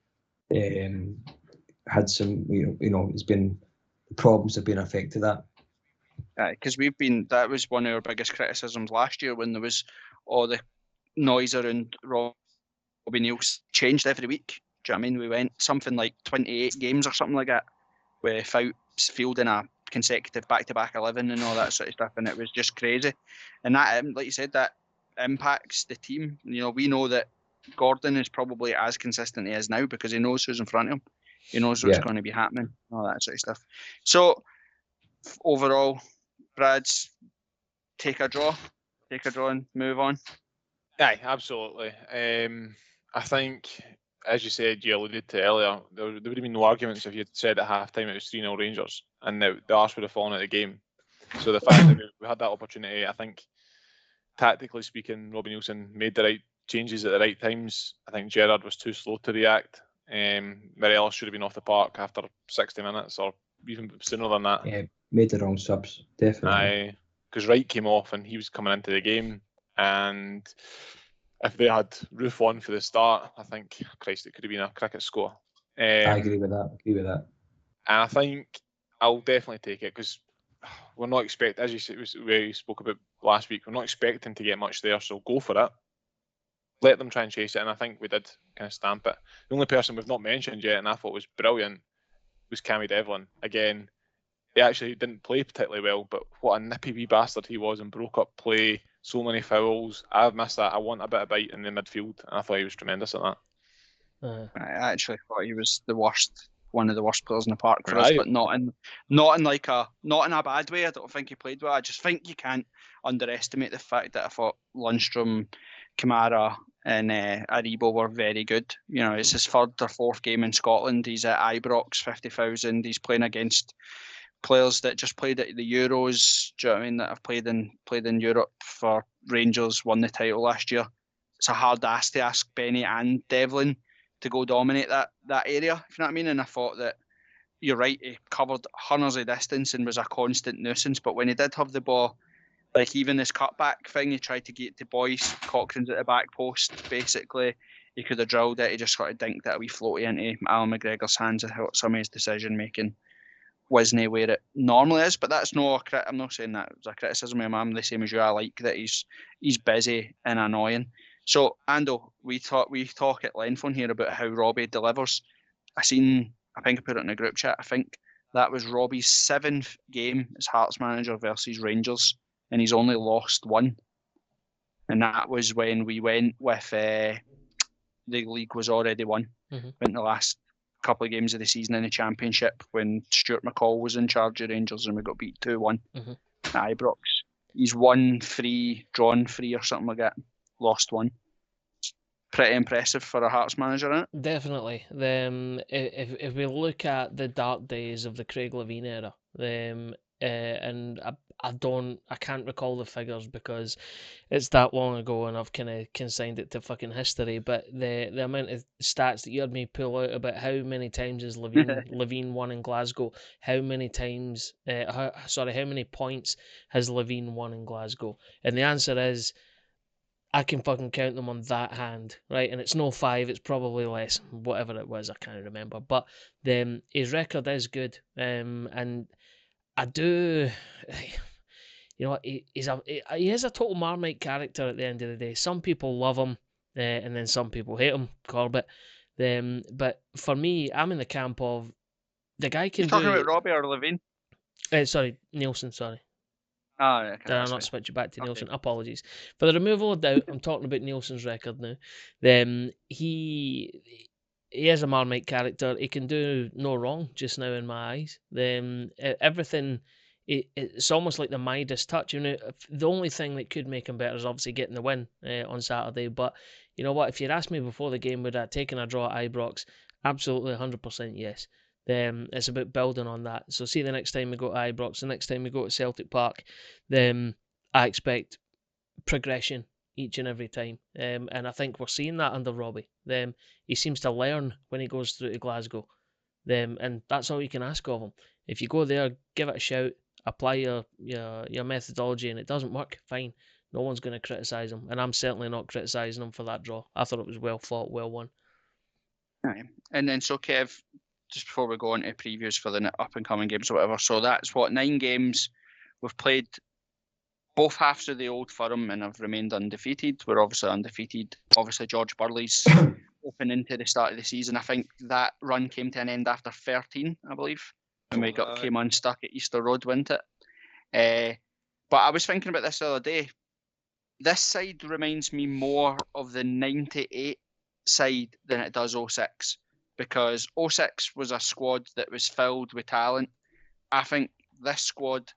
had some, it's been, problems have been affected that. Because that was one of our biggest criticisms last year when there was all the noise around Robbie Neilson changed every week. Do you know what I mean? We went something like 28 games or something like that without fielding a consecutive back-to-back 11 and all that sort of stuff, and it was just crazy. And that, like you said, that impacts the team. We know that Gordon is probably as consistent as he is now because he knows who's in front of him. He knows what's going to be happening, all that sort of stuff. So overall, Brad's take a draw and move on. Aye, absolutely. I think, as you said, you alluded to earlier, there would have been no arguments if you had said at half-time it was 3-0 Rangers, and the arse would have fallen out of the game. So the fact that we had that opportunity, I think, tactically speaking, Robbie Neilson made the right changes at the right times. I think Gerrard was too slow to react. Morelos should have been off the park after 60 minutes or even sooner than that. Yeah, made the wrong subs, definitely. Aye, because Wright came off and he was coming into the game, and if they had Roof on for the start, I think, Christ, it could have been a cricket score. I agree with that. And I think I'll definitely take it because we're not expecting, as you said, we spoke about last week, we're not expecting to get much there, so go for it. Let them try and chase it, and I think we did kind of stamp it. The only person we've not mentioned yet, and I thought was brilliant, was Cammy Devlin. Again, he actually didn't play particularly well, but what a nippy wee bastard he was and broke up play, so many fouls. I've missed that. I want a bit of bite in the midfield, and I thought he was tremendous at that. I actually thought he was one of the worst players in the park for us, but not in a bad way. I don't think he played well. I just think you can't underestimate the fact that I thought Lundstrom, Kamara, and Aribo were very good. It's his third or fourth game in Scotland. He's at Ibrox, 50,000. He's playing against players that just played at the Euros. Do you know what I mean? That have played in Europe for Rangers, won the title last year. It's a hard ask to ask Benny and Devlin to go dominate that area, if you know what I mean. And I thought that you're right, he covered hundreds of distance and was a constant nuisance. But when he did have the ball, like even this cutback thing, he tried to get to Boyce, Cochrane's at the back post, basically. He could have drilled it, he just sort of dinked it a wee floaty into Alan McGregor's hands. I thought some of his decision making wasn't where it normally is, but that's I'm not saying that it was a criticism of him. I'm the same as you. I like that he's busy and annoying. So, Ando, we talk at length on here about how Robbie delivers. I think I put it in a group chat. I think that was Robbie's 7th game as Hearts manager versus Rangers, and he's only lost one. And that was when we went with the league was already won. Mm-hmm. Went the last couple of games of the season in the Championship when Stuart McCall was in charge of Rangers and we got beat 2-1 mm-hmm. at Ibrox. He's won 3, drawn 3 or something like that. Lost 1. pretty impressive for a Hearts manager, isn't it? Definitely. If we look at the dark days of the Craig Levein era, and I can't recall the figures because it's that long ago and I've kind of consigned it to fucking history. But the amount of stats that you had me pull out about how many times has Levein won in Glasgow, how many times, how many points has Levein won in Glasgow, and the answer is, I can fucking count them on that hand, right? And it's no 5, it's probably less, whatever it was, I can't remember. But his record is good, and I do, you know, he is a total Marmite character at the end of the day. Some people love him, and then some people hate him, Corbett. But for me, I'm in the camp of the guy can You're talking do. about Robbie or Levein? Sorry, Neilson. Sorry. Ah, okay, Did I that's not fine. switch it back to Okay. Neilson? Apologies. For the removal of doubt, I'm talking about Neilson's record now. He is a Marmite character. He can do no wrong just now in my eyes. Everything, it's almost like the Midas touch. You know, the only thing that could make him better is obviously getting the win on Saturday. But you know what? If you'd asked me before the game, would I have taken a draw at Ibrox? Absolutely, 100% yes. It's about building on that. So see the next time we go to Ibrox, the next time we go to Celtic Park, I expect progression each and every time. And I think we're seeing that under Robbie. He seems to learn when he goes through to Glasgow. And that's all you can ask of him. If you go there, give it a shout, apply your methodology, and it doesn't work, fine. No one's going to criticise him. And I'm certainly not criticising him for that draw. I thought it was well fought, well won. Right. And then, so Kev, just before we go on to previews for the up-and-coming games or whatever, so that's what, 9 games we've played both halves of the Old Firm and have remained undefeated. We're obviously undefeated. Obviously, George Burley's opening to the start of the season. I think that run came to an end after 13, I believe, when we came unstuck at Easter Road, wasn't it? But I was thinking about this the other day. This side reminds me more of the 98 side than it does 06, because 06 was a squad that was filled with talent. I think this squad,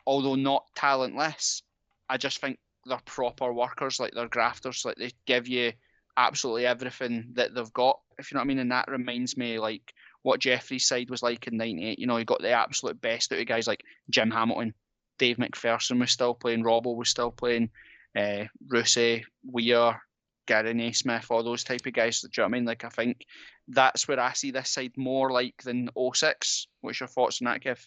although not talentless, I just think they're proper workers, like they're grafters, like they give you absolutely everything that they've got, if you know what I mean. And that reminds me like what Jeffrey's side was like in 98. You know, he got the absolute best out of guys like Jim Hamilton, Dave McPherson was still playing, Robbo was still playing, Rusey, Weir, Gary Naismith, all those type of guys. Do you know what I mean? Like, I think that's where I see this side more like than 06. What's your thoughts on that, Kev?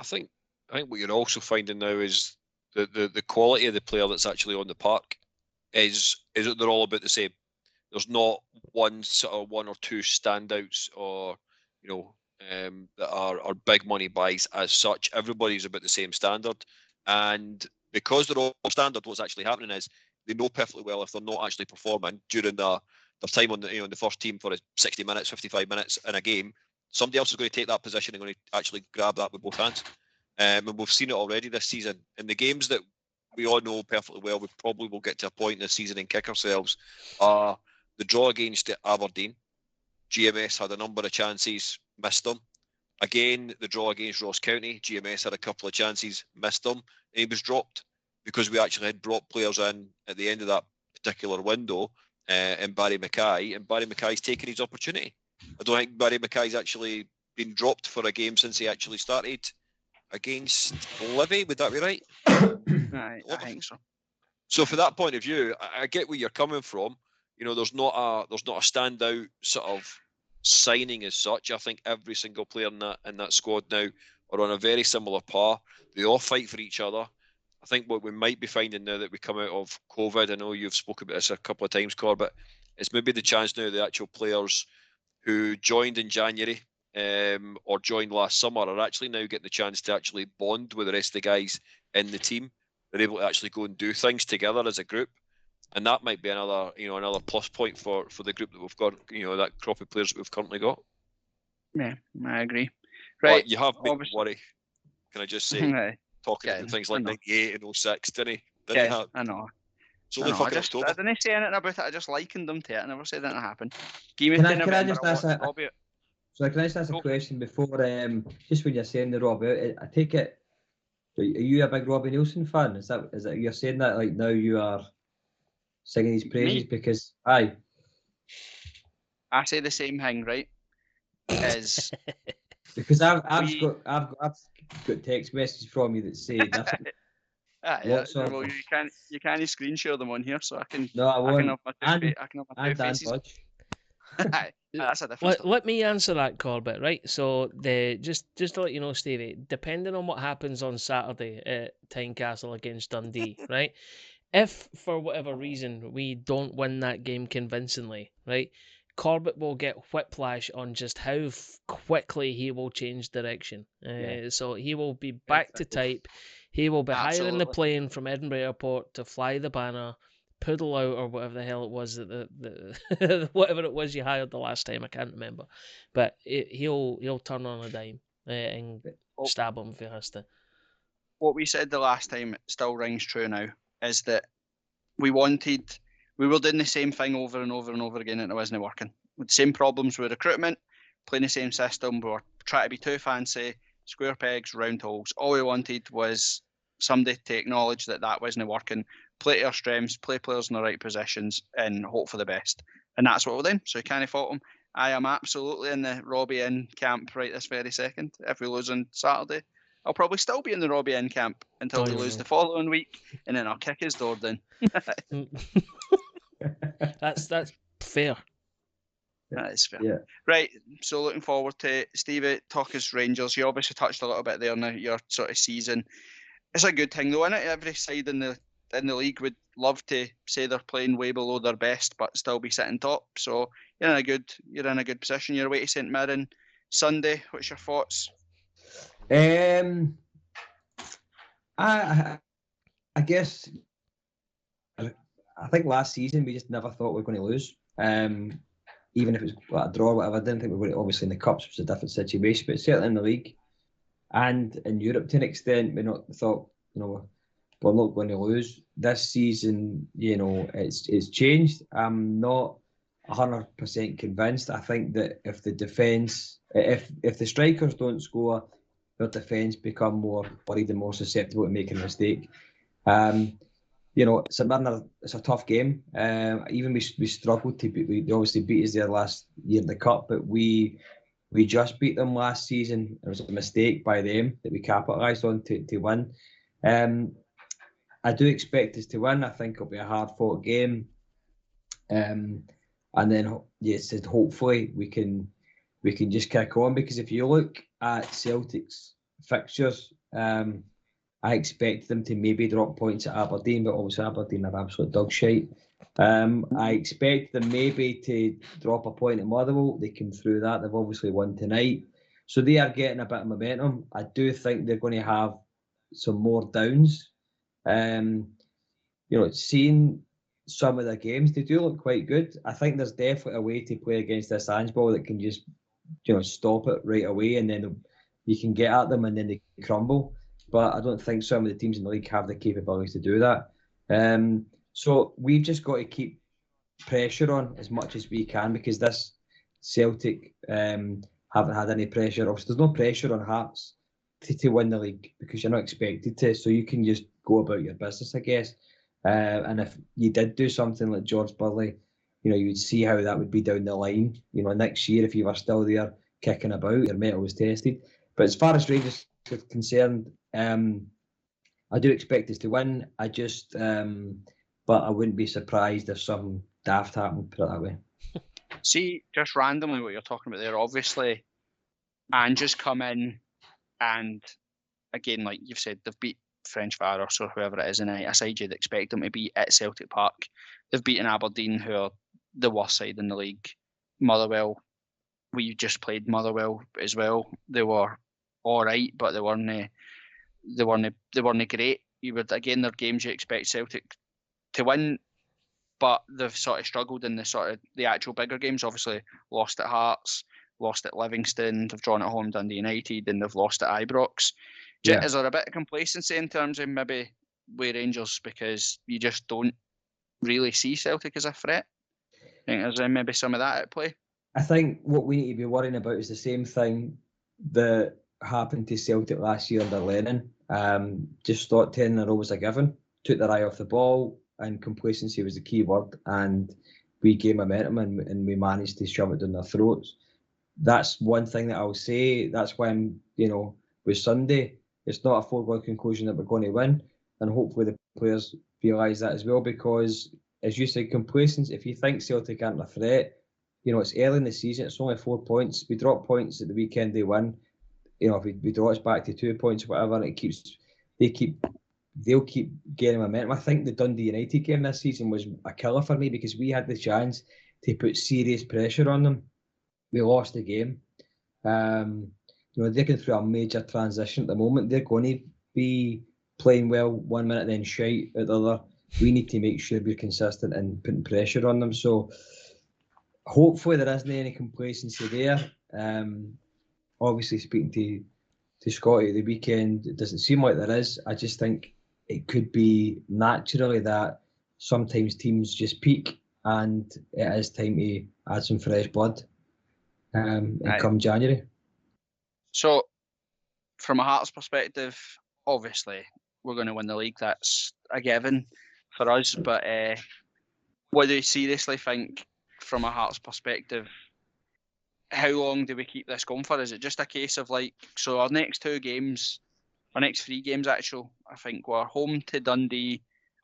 I think what you're also finding now is the quality of the player that's actually on the park is that they're all about the same. There's not one or two standouts or that are big money buys as such. Everybody's about the same standard, and because they're all standard, what's actually happening is they know perfectly well if they're not actually performing during their time on the the first team for 60 minutes, 55 minutes in a game, somebody else is going to take that position and going to actually grab that with both hands. And we've seen it already this season in the games that we all know perfectly well. We probably will get to a point this season and kick ourselves. The draw against Aberdeen, GMS had a number of chances, missed them. Again, the draw against Ross County, GMS had a couple of chances, missed them, and he was dropped because we actually had brought players in at the end of that particular window, in Barry Mackay, and Barry Mackay's taken his opportunity. I don't think Barry Mackay's actually been dropped for a game since he actually started against Livy. Would that be right? I think so. So from that point of view, I get where you're coming from. There's not a standout sort of signing as such. I think every single player in that squad now are on a very similar par. They all fight for each other. I think what we might be finding now that we come out of COVID, I know you've spoken about this a couple of times, Corbett, it's maybe the chance now the actual players who joined in January or joined last summer are actually now getting the chance to actually bond with the rest of the guys in the team. They're able to actually go and do things together as a group. And that might be another plus point for the group that we've got, that crop of players that we've currently got. Yeah, I agree. Right. But you have made me worry, can I just say, talking about things like 98 and 06, didn't he? I know. It's only fucking October. I didn't say anything about it, I just likened them to it. I never said anything happened. Can I just ask a question before, just when you're saying the Robbie, I take it, are you a big Robbie Neilson fan? Is that you're saying that like now you are singing his praises? Me? Because aye, I say the same thing, right? Is Because I've we- got text messages from you that say different. yeah, What sort well, of- you can't screen share them on here, so I can No, I I won't. can have my two And Dan faces. Budge. Aye, that's a different story. Let me answer that, Corbett. Right. So just to let you know, Stevie, depending on what happens on Saturday at Tynecastle against Dundee, right? If for whatever reason we don't win that game convincingly, right? Corbett will get whiplash on just how quickly he will change direction. So he will be back to type. He will be hiring the Absolutely. plane from Edinburgh Airport to fly the banner, poodle out, or whatever the hell it was that the whatever it was you hired the last time. I can't remember, but he'll turn on a dime and stab him if he has to. What we said the last time still rings true now, is that we were doing the same thing over and over and over again, and it wasn't working. With the same problems with recruitment, playing the same system, we were trying to be too fancy, square pegs, round holes. All we wanted was somebody to acknowledge that wasn't working, play to our strengths, play players in the right positions, and hope for the best. And that's what we're doing, so you can't fault them. I am absolutely in the Robbie in camp right this very second. If we lose on Saturday, I'll probably still be in the Robbie in camp until we lose the following week, and then I'll kick his door down. That's fair. That is fair. Yeah. Right, so looking forward to Stevie Tucker's Rangers. You obviously touched a little bit there on your sort of season. It's a good thing though, isn't it? Every side in the league would love to say they're playing way below their best, but still be sitting top. So you're in a good position. You're away to St Mirren Sunday. What's your thoughts? I guess I think last season we just never thought we were going to lose. Even if it was a draw or whatever, I didn't think we were going to. Obviously in the Cups was a different situation, but certainly in the league and in Europe to an extent, we thought, we're not going to lose. This season, it's changed. I'm not 100% convinced. I think that if the defence, if the strikers don't score, their defence become more worried and more susceptible to making a mistake. St Mirren, it's a tough game. Even we struggled to beat. They obviously beat us there last year in the Cup, but we just beat them last season. It was a mistake by them that we capitalised on to win. I do expect us to win. I think it'll be a hard-fought game. And then, hopefully we can just kick on, because if you look at Celtic's fixtures, I expect them to maybe drop points at Aberdeen, but obviously Aberdeen are absolute dog shite. I expect them maybe to drop a point at Motherwell. They came through that. They've obviously won tonight. So they are getting a bit of momentum. I do think they're going to have some more downs. Seeing some of their games, they do look quite good. I think there's definitely a way to play against this Ange ball that can just, stop it right away, and then you can get at them and then they crumble. But I don't think some of the teams in the league have the capabilities to do that. So we've just got to keep pressure on as much as we can, because this Celtic haven't had any pressure. Obviously, there's no pressure on Hearts to win the league because you're not expected to. So you can just go about your business, I guess. And if you did do something like George Burley, you would see how that would be down the line. Next year, if you were still there kicking about, your mettle was tested. But as far as Rangers are concerned, I do expect us to win. I just, but I wouldn't be surprised if something daft happened, put it that way. See, just randomly what you're talking about there, obviously, and just come in and, again, like you've said, they've beat French Varos or whoever it is, and a side you'd expect them to be at Celtic Park. They've beaten Aberdeen, who are the worst side in the league. Motherwell, we just played Motherwell as well. They were all right, but they weren't great. They're games you expect Celtic to win, but they've sort of struggled in the actual bigger games. Obviously, lost at Hearts, lost at Livingston, they've drawn at home Dundee United, and they've lost at Ibrox. Yeah. Is there a bit of complacency in terms of maybe with Rangers because you just don't really see Celtic as a threat? I think there's maybe some of that at play. I think what we need to be worrying about is the same thing that happened to Celtic last year under Lennon. Just thought 10 in a row was a given, took their eye off the ball, and complacency was the key word. And we gain momentum and we manage to shove it down their throats. That's one thing that I'll say. That's why I'm, with Sunday, it's not a foregone conclusion that we're going to win, and hopefully the players realise that as well. Because, as you said, complacency. If you think Celtic aren't a threat, it's early in the season. It's only 4 points. We drop points at the weekend. They win. If we draw us back to 2 points, or whatever, they'll keep gaining momentum. I think the Dundee United game this season was a killer for me because we had the chance to put serious pressure on them. We lost the game. They're going through a major transition at the moment. They're going to be playing well 1 minute, then shite at the other. We need to make sure we're consistent and putting pressure on them. So hopefully there isn't any complacency there. Obviously, speaking to Scotty the weekend, it doesn't seem like there is. I just think it could be naturally that sometimes teams just peak and it is time to add some fresh blood and come January. So, from a Hearts perspective, obviously, we're going to win the league. That's a given for us. But what do you seriously think, from a Hearts perspective, how long do we keep this going for? Is it just a case of so our next 3 games actually, I think we're home to Dundee,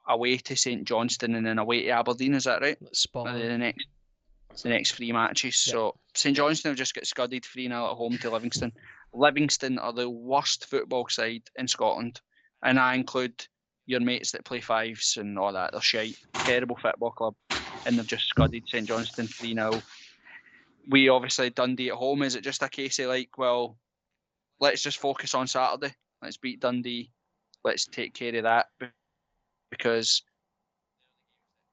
away to St Johnstone, and then away to Aberdeen. Is that right? Spot on. The next 3 matches. Yep. So St Johnstone have just got scudded 3-0 at home to Livingston. Livingston are the worst football side in Scotland, and I include your mates that play fives and all that. They're shite, terrible football club, and they've just scudded St Johnstone 3-0. We obviously Dundee at home. Is it just a case of well, let's just focus on Saturday. Let's beat Dundee. Let's take care of that, because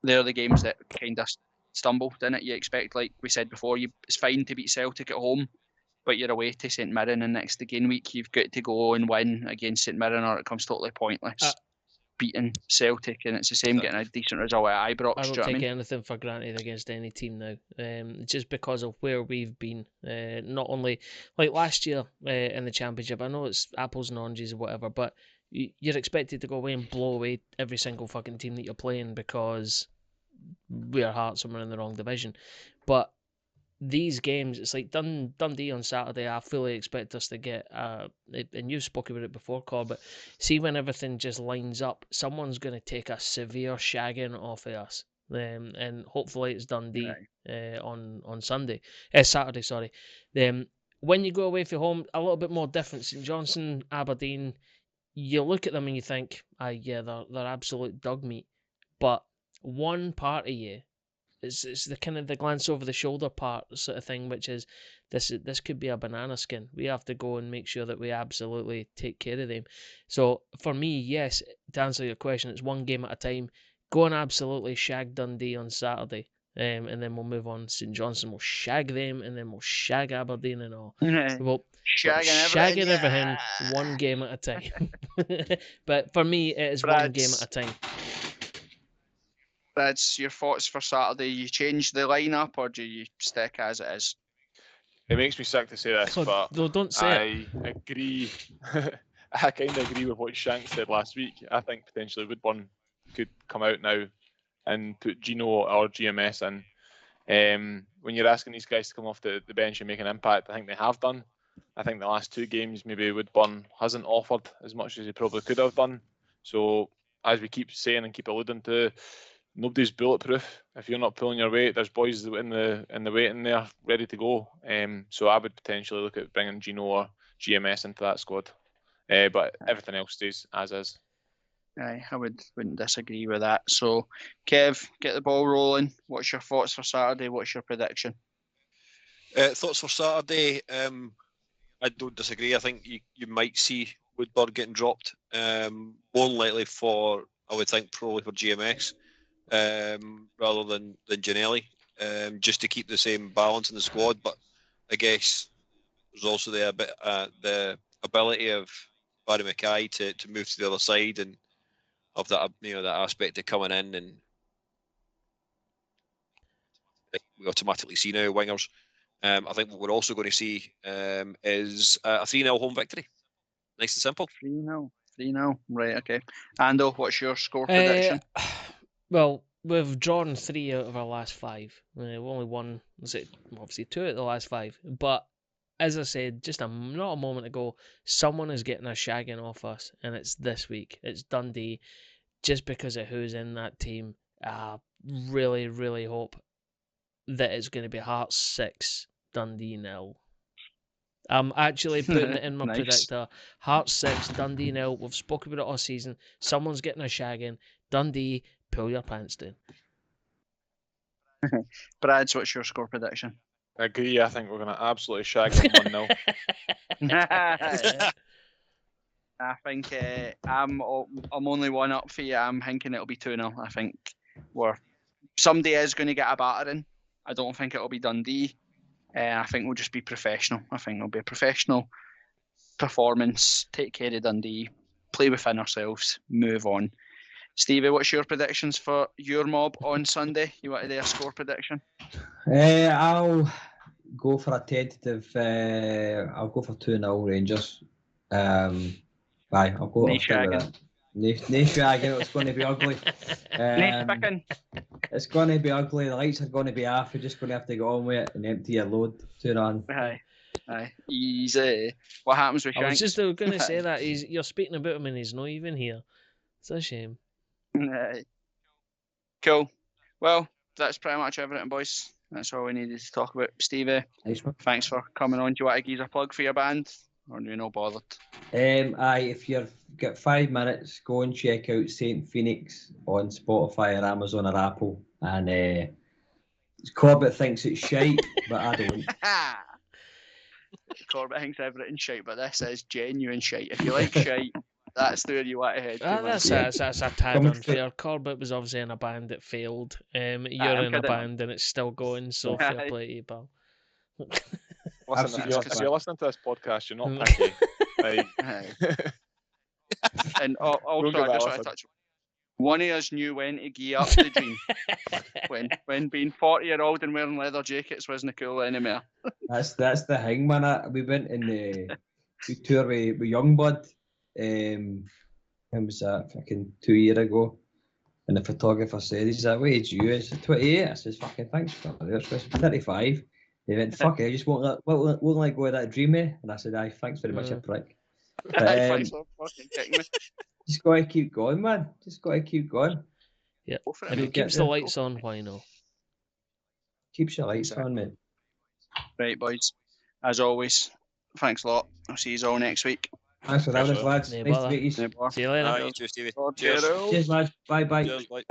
they're the games that kind of stumble, didn't it? You expect, like we said before, it's fine to beat Celtic at home, but you're away to St Mirren, and next game week you've got to go and win against St Mirren, or it becomes totally pointless beating Celtic, and it's the same getting a decent result at Ibrox. I don't take anything for granted against any team now, just because of where we've been. Not only like last year in the Championship, I know it's apples and oranges or whatever, but you're expected to go away and blow away every single fucking team that you're playing because we're Hearts and we're in the wrong division. But these games, it's like Dundee on Saturday, I fully expect us to get, and you've spoken about it before, Cor, but see when everything just lines up, someone's going to take a severe shagging off of us. And hopefully it's Dundee on Saturday, sorry. When you go away from home, a little bit more different. St Johnstone, Aberdeen, you look at them and you think, yeah, they're absolute dog meat. But one part of you, it's the kind of the glance over the shoulder part sort of thing, which is this could be a banana skin. We have to go and make sure that we absolutely take care of them. So for me, yes, to answer your question, it's 1 game at a time. Go and absolutely shag Dundee on Saturday, and then we'll move on. St Johnstone, we'll shag them, and then we'll shag Aberdeen and all. We'll shagging everything 1 game at a time. But for me, it is 1 game at a time. That's your thoughts for Saturday. You change the lineup, or do you stick as it is? It makes me sick to say this, but no, don't say I agree. I kind of agree with what Shanks said last week. I think potentially Woodburn could come out now and put Gino or GMS in. When you're asking these guys to come off the bench and make an impact, I think they have done. I think the last 2 games, maybe Woodburn hasn't offered as much as he probably could have done. So, as we keep saying and keep alluding to, nobody's bulletproof. If you're not pulling your weight, there's boys in the weight in there ready to go. So I would potentially look at bringing Gino or GMS into that squad. But everything else stays as is. I wouldn't disagree with that. So, Kev, get the ball rolling. What's your thoughts for Saturday? What's your prediction? Thoughts for Saturday? I don't disagree. I think you might see Woodburn getting dropped. More likely for, I would think, probably for GMS. Rather than Ginnelly, just to keep the same balance in the squad. But I guess there's also the ability of Barry Mackay to move to the other side and of that that aspect of coming in, and we automatically see now wingers. I think what we're also going to see is a 3-0 home victory. Nice and simple. 3-0. Right, okay. Ando, what's your score prediction? Well, we've drawn 3 out of our last 5. We've only won, obviously 2 out of the last 5. But as I said just not a moment ago, someone is getting a shagging off us, and it's this week. It's Dundee, just because of who's in that team. I really, really hope that it's going to be Hearts 6, Dundee 0. I'm actually putting it in my Nice. predictor. Hearts 6, Dundee 0. We've spoken about it all season. Someone's getting a shagging. Dundee, pull your pants down. Brad's, what's your score prediction? I agree. I think we're going to absolutely shag them 1-0. I think I'm only one up for you. I'm thinking it'll be 2-0. I think somebody is going to get a battering. I don't think it'll be Dundee. I think we'll just be professional. I think it'll be a professional performance. Take care of Dundee. Play within ourselves. Move on. Stevie, what's your predictions for your mob on Sunday? You want to do a score prediction? I'll go for a tentative. I'll go for 2-0 Rangers. I'll go No with that. No shagging. It's going to be ugly. It's going to be ugly. The lights are going to be off. You're just going to have to get on with it and empty your load. 2-0. Aye. Easy. What happens with Shanks? I was just going to say that you're speaking about him and he's not even here. It's a shame. Cool. Well, that's pretty much everything, boys. That's all we needed to talk about. Stevie, thanks for coming on. Do you want to give us a plug for your band? Or are you not bothered? If you've got 5 minutes, go and check out Saint Phnx on Spotify or Amazon or Apple. And Corbett thinks it's shite, but I don't. Corbett thinks everything's shite, but this is genuine shite. If you like shite, that's where you want to head to. That's a tad unfair. Corbett was obviously in a band that failed. You're in a band and it's still going, so fair play to you, pal. Listen, if you're listening to this podcast, you're not picky. And also, I just want to touch. One of us knew when to gee up the dream. when being 40-year-old and wearing leather jackets wasn't cool anymore. That's the thing, man. We went in we tour with Youngblood. When was that? Fucking 2 years ago. And the photographer said, "Is that what age you?" I said, 28. I said, "Fucking thanks for that." 35. They went, "Fuck it, I just won't let go of that dream, eh?" And I said, "Aye, thanks very much, you prick." Thanks for fucking kicking me. Just got to keep going, man. Just got to keep going. Yeah. If it keeps the lights on, why not? Keeps your lights on, mate. Right, boys. As always, thanks a lot. I'll see you all next week. Thanks for having us, lads. Nice to meet you. See you later. You too, Stevie. Cheers. Cheers, lads. Bye. Cheers, bye.